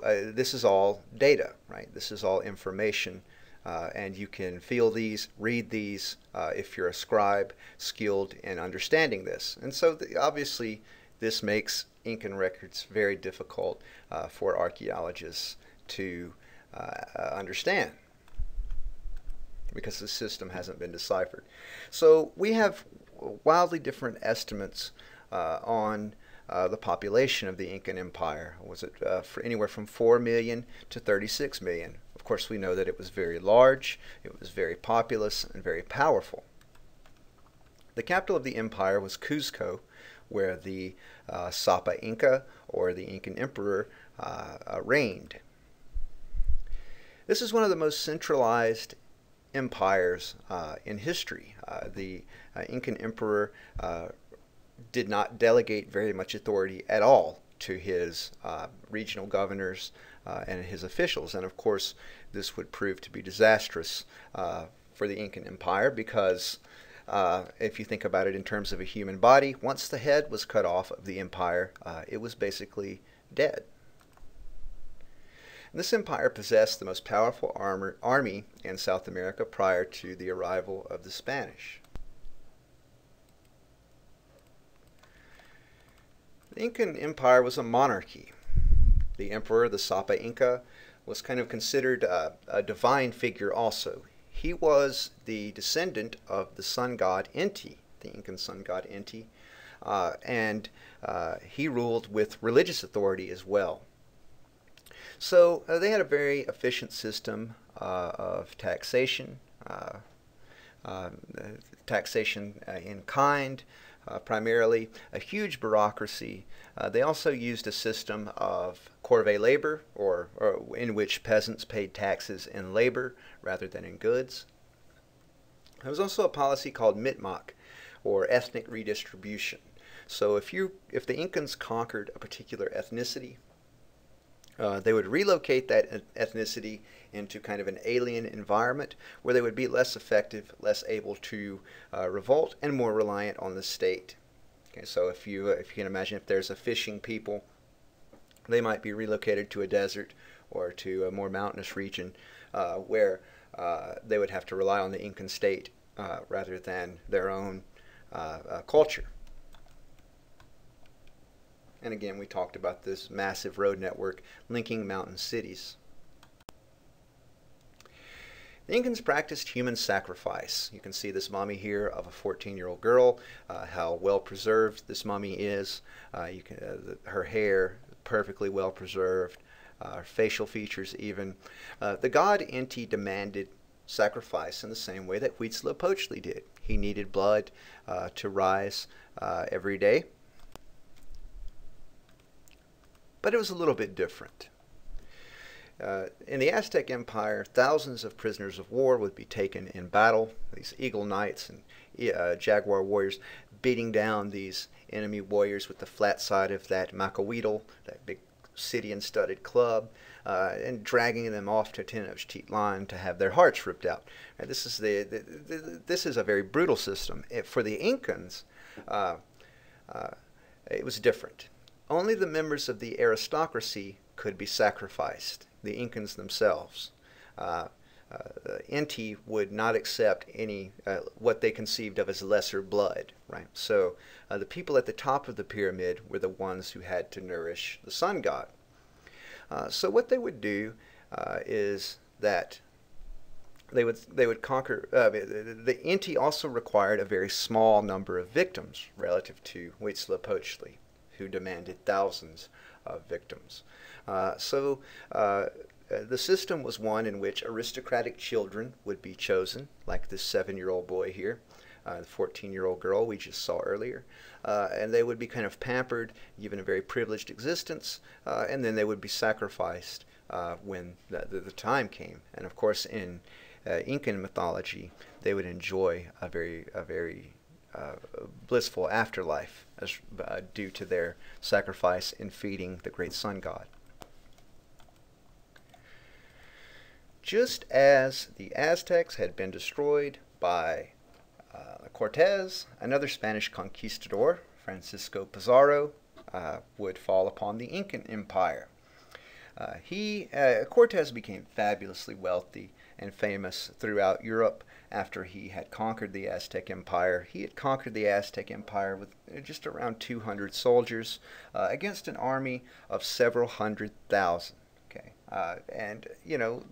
this is all data, right? This is all information, and you can feel these, read these if you're a scribe skilled in understanding this. And so obviously this makes Incan records very difficult for archaeologists to understand, because the system hasn't been deciphered. So we have wildly different estimates on the population of the Incan Empire. Was it anywhere from 4 million to 36 million? Of course, we know that it was very large, it was very populous, and very powerful. The capital of the empire was Cuzco, where the Sapa Inca, or the Incan emperor, reigned. This is one of the most centralized empires in history. The Incan emperor did not delegate very much authority at all to his regional governors and his officials, and of course this would prove to be disastrous for the Incan Empire because if you think about it in terms of a human body, once the head was cut off of the empire, it was basically dead. And this empire possessed the most powerful army in South America prior to the arrival of the Spanish. The Incan Empire was a monarchy. The emperor, the Sapa Inca, was kind of considered a divine figure also. He was the descendant of the sun god Inti, the Incan sun god Inti, and he ruled with religious authority as well. So they had a very efficient system of taxation, in kind, primarily, a huge bureaucracy. They also used a system of corvée labor, or in which peasants paid taxes in labor rather than in goods. There was also a policy called mitmak, or ethnic redistribution. So if the Incans conquered a particular ethnicity, they would relocate that ethnicity into kind of an alien environment where they would be less effective, less able to revolt, and more reliant on the state. Okay, so if you can imagine, if there's a fishing people, they might be relocated to a desert or to a more mountainous region where they would have to rely on the Incan state rather than their own culture. And again, we talked about this massive road network linking mountain cities. The Incans practiced human sacrifice. You can see this mummy here of a 14-year-old girl, how well preserved this mummy is. Her hair perfectly well preserved, facial features even. The god Inti demanded sacrifice in the same way that Huitzilopochtli did. He needed blood to rise every day. But it was a little bit different. In the Aztec Empire, thousands of prisoners of war would be taken in battle. These eagle knights and jaguar warriors beating down these enemy warriors with the flat side of that macahuitl, that big obsidian-studded club, and dragging them off to Tenochtitlan to have their hearts ripped out. And this is a very brutal system. For the Incans, it was different. Only the members of the aristocracy could be sacrificed, the Incans themselves. Inti would not accept any what they conceived of as lesser blood, right? So the people at the top of the pyramid were the ones who had to nourish the sun god. So what they would do is that they would conquer. The Inti also required a very small number of victims relative to Huitzilopochtli, who demanded thousands of victims. So the system was one in which aristocratic children would be chosen, like this 7-year-old boy here, the 14-year-old girl we just saw earlier, and they would be kind of pampered, given a very privileged existence, and then they would be sacrificed when the time came. And of course, in Incan mythology, they would enjoy a very blissful afterlife due to their sacrifice in feeding the great sun god. Just as the Aztecs had been destroyed by Cortez, another Spanish conquistador, Francisco Pizarro, would fall upon the Incan Empire. Cortez became fabulously wealthy and famous throughout Europe after he had conquered the Aztec Empire. He had conquered the Aztec Empire with just around 200 soldiers against an army of several hundred thousand. Okay, and you know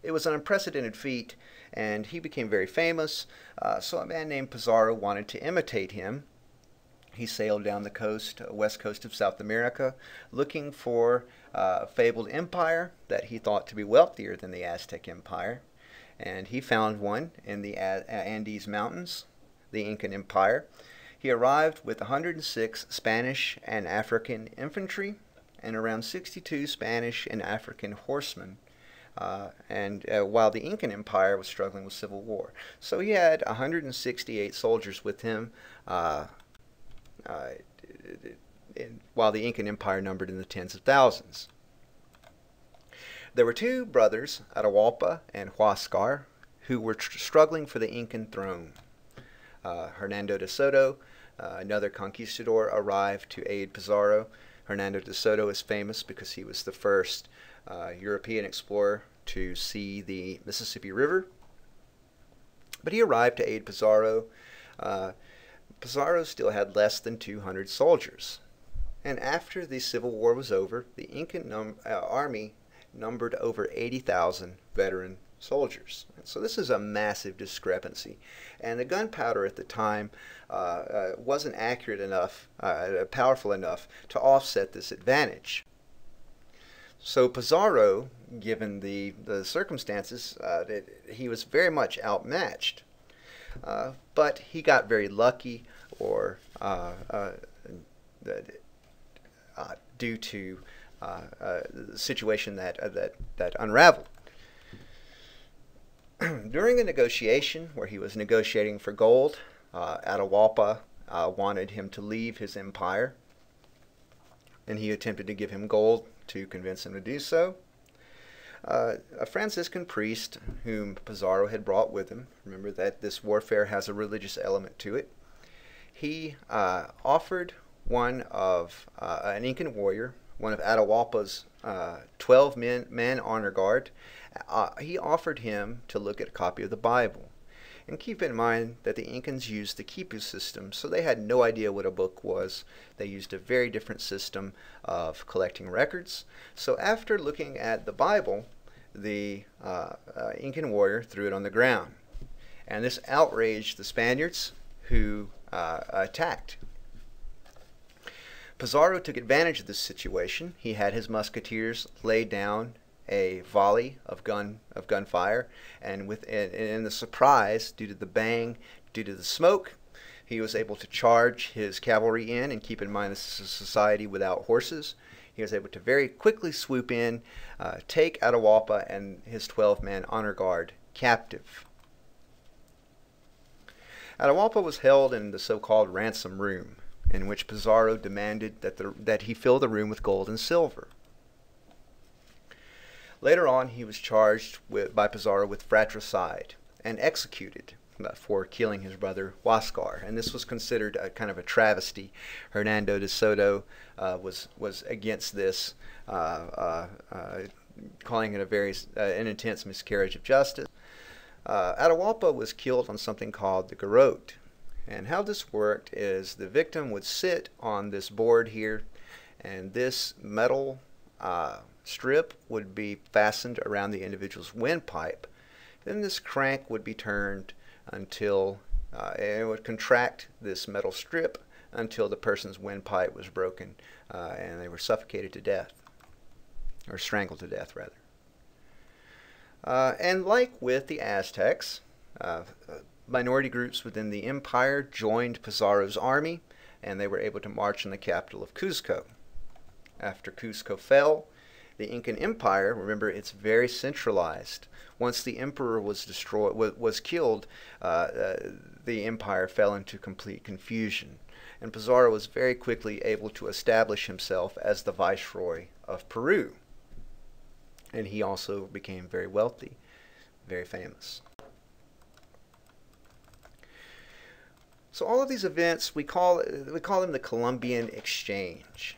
it was an unprecedented feat, and he became very famous. So a man named Pizarro wanted to imitate him. He sailed down the coast, west coast of South America, looking for a fabled empire that he thought to be wealthier than the Aztec Empire. And he found one in the Andes Mountains, the Incan Empire. He arrived with 106 Spanish and African infantry and around 62 Spanish and African horsemen. While the Incan Empire was struggling with civil war. So he had 168 soldiers with him, while the Incan Empire numbered in the tens of thousands. There were two brothers, Atahualpa and Huascar, who were struggling for the Incan throne. Hernando de Soto, another conquistador, arrived to aid Pizarro. Hernando de Soto is famous because he was the first European explorer to see the Mississippi River. But he arrived to aid Pizarro. Pizarro still had less than 200 soldiers. And after the Civil War was over, the Incan army numbered over 80,000 veteran soldiers. So this is a massive discrepancy. And the gunpowder at the time wasn't accurate enough, powerful enough to offset this advantage. So Pizarro, given the circumstances, he was very much outmatched. But he got very lucky, or due to the situation that unraveled. During a negotiation where he was negotiating for gold, Atahualpa wanted him to leave his empire, and he attempted to give him gold to convince him to do so. A Franciscan priest whom Pizarro had brought with him, remember that this warfare has a religious element to it, he offered one of an Incan warrior, one of Atahualpa's 12 man honor guard, he offered him to look at a copy of the Bible. And keep in mind that the Incans used the quipu system, so they had no idea what a book was. They used a very different system of collecting records. So after looking at the Bible, the Incan warrior threw it on the ground. And this outraged the Spaniards, who attacked. Pizarro took advantage of this situation. He had his musketeers lay down a volley of gunfire, and in the surprise, due to the bang, due to the smoke, he was able to charge his cavalry in. And keep in mind, this is a society without horses. He was able to very quickly swoop in, take Atahualpa and his 12-man honor guard captive. Atahualpa was held in the so-called ransom room, in which Pizarro demanded that he fill the room with gold and silver. Later on, he was charged by Pizarro with fratricide and executed for killing his brother Huascar. And this was considered a kind of a travesty. Hernando de Soto was against this, calling it an intense miscarriage of justice. Atahualpa was killed on something called the garrote. And how this worked is the victim would sit on this board here, and this metal strip would be fastened around the individual's windpipe. Then this crank would be turned until it would contract this metal strip until the person's windpipe was broken and they were suffocated to death, or strangled to death rather. And like with the Aztecs, minority groups within the empire joined Pizarro's army, and they were able to march on the capital of Cuzco. After Cuzco fell, the Incan Empire, remember, it's very centralized. Once the emperor was killed, the empire fell into complete confusion. And Pizarro was very quickly able to establish himself as the viceroy of Peru. And he also became very wealthy, very famous. So all of these events, we call them the Columbian Exchange,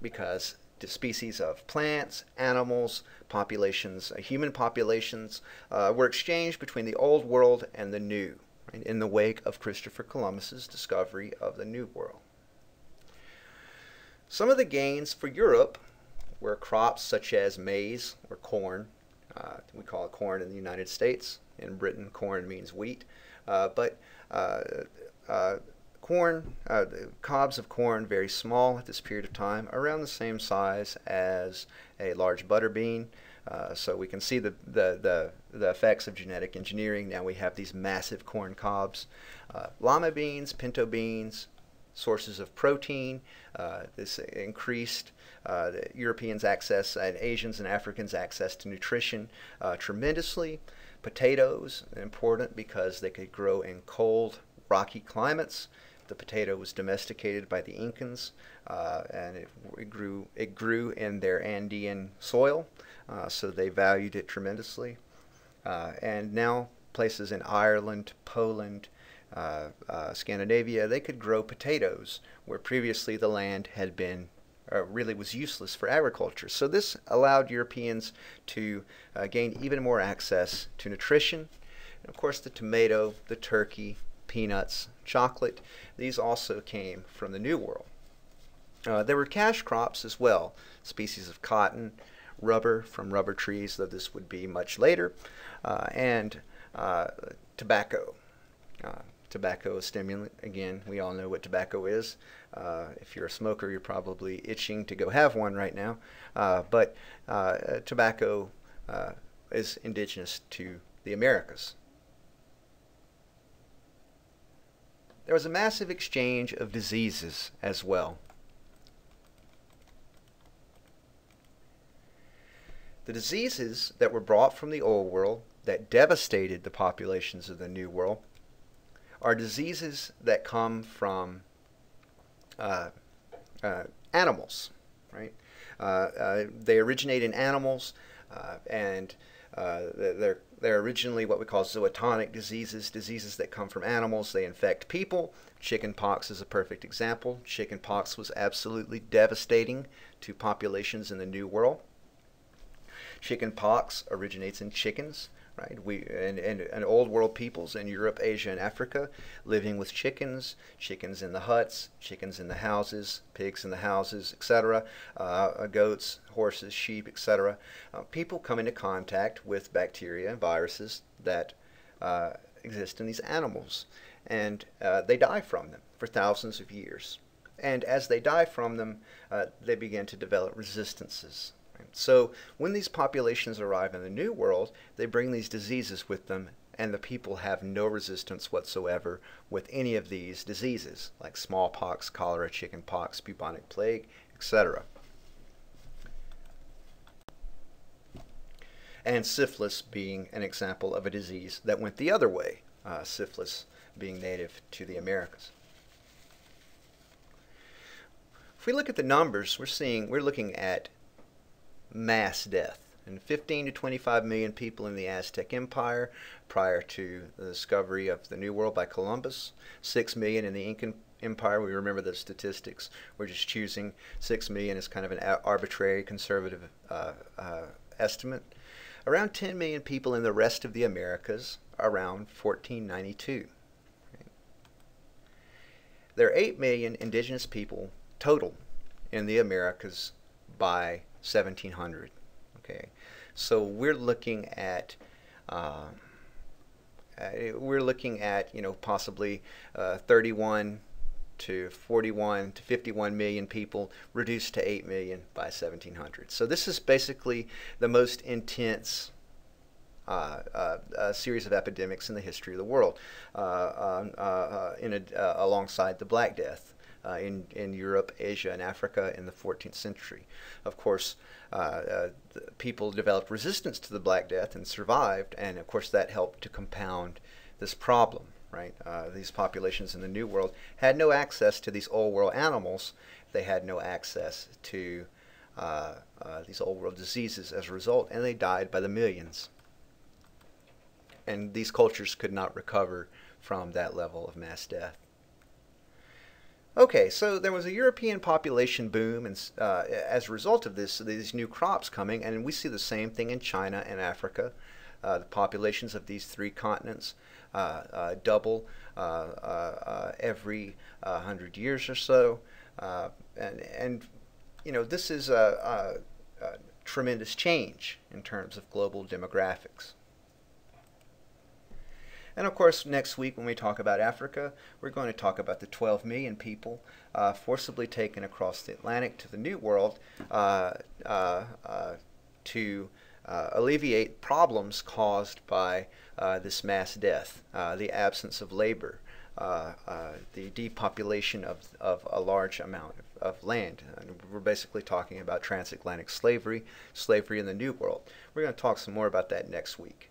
because the species of plants, animals, populations, human populations were exchanged between the Old World and the New, right, in the wake of Christopher Columbus's discovery of the New World. Some of the gains for Europe were crops such as maize or corn. We call it corn in the United States. In Britain, corn means wheat. Corn, cobs of corn, very small at this period of time, around the same size as a large butter bean. So we can see the effects of genetic engineering. Now we have these massive corn cobs. Lima beans, pinto beans, sources of protein. This increased the Europeans' access and Asians and Africans' access to nutrition tremendously. Potatoes, important because they could grow in cold, rocky climates. The potato was domesticated by the Incans, and it grew in their Andean soil, so they valued it tremendously. And now places in Ireland, Poland, Scandinavia, they could grow potatoes where previously the land had been really was useless for agriculture. So this allowed Europeans to gain even more access to nutrition. And of course, the tomato, the turkey, peanuts, chocolate, these also came from the New World. There were cash crops as well, species of cotton, rubber from rubber trees, though this would be much later, and tobacco. Tobacco, a stimulant. Again, we all know what tobacco is. If you're a smoker, you're probably itching to go have one right now. But tobacco is indigenous to the Americas. There was a massive exchange of diseases as well. The diseases that were brought from the Old World that devastated the populations of the New World are diseases that come from animals, right? They originate in animals, and they're originally what we call zootonic diseases, diseases that come from animals. They infect people. Chicken pox is a perfect example. Chicken pox was absolutely devastating to populations in the New World. Chicken pox originates in chickens. Right? And old world peoples in Europe, Asia, and Africa living with chickens, chickens in the huts, chickens in the houses, pigs in the houses, etc., goats, horses, sheep, etc. People come into contact with bacteria and viruses that exist in these animals, and they die from them for thousands of years. And as they die from them, they begin to develop resistances. So when these populations arrive in the New World, they bring these diseases with them, and the people have no resistance whatsoever with any of these diseases, like smallpox, cholera, chickenpox, bubonic plague, etc. And syphilis being an example of a disease that went the other way, syphilis being native to the Americas. If we look at the numbers, we're looking at mass death. And 15 to 25 million people in the Aztec Empire prior to the discovery of the New World by Columbus. 6 million in the Incan Empire. We remember the statistics. We're just choosing 6 million as kind of an arbitrary conservative estimate. Around 10 million people in the rest of the Americas around 1492. There are 8 million indigenous people total in the Americas by 1700. Okay, so we're looking at possibly 31 to 41 to 51 million people reduced to 8 million by 1700. So this is basically the most intense series of epidemics in the history of the world, alongside the Black Death. In Europe, Asia, and Africa in the 14th century. Of course, people developed resistance to the Black Death and survived, and of course that helped to compound this problem, right? These populations in the New World had no access to these Old World animals. They had no access to these Old World diseases as a result, and they died by the millions. And these cultures could not recover from that level of mass death. Okay, so there was a European population boom, and as a result of this, these new crops coming, and we see the same thing in China and Africa. The populations of these three continents double every 100 years or so, and you know, this is a tremendous change in terms of global demographics. And of course, next week when we talk about Africa, we're going to talk about the 12 million people forcibly taken across the Atlantic to the New World to alleviate problems caused by this mass death, the absence of labor, the depopulation of a large amount of land. And we're basically talking about transatlantic slavery, slavery in the New World. We're going to talk some more about that next week.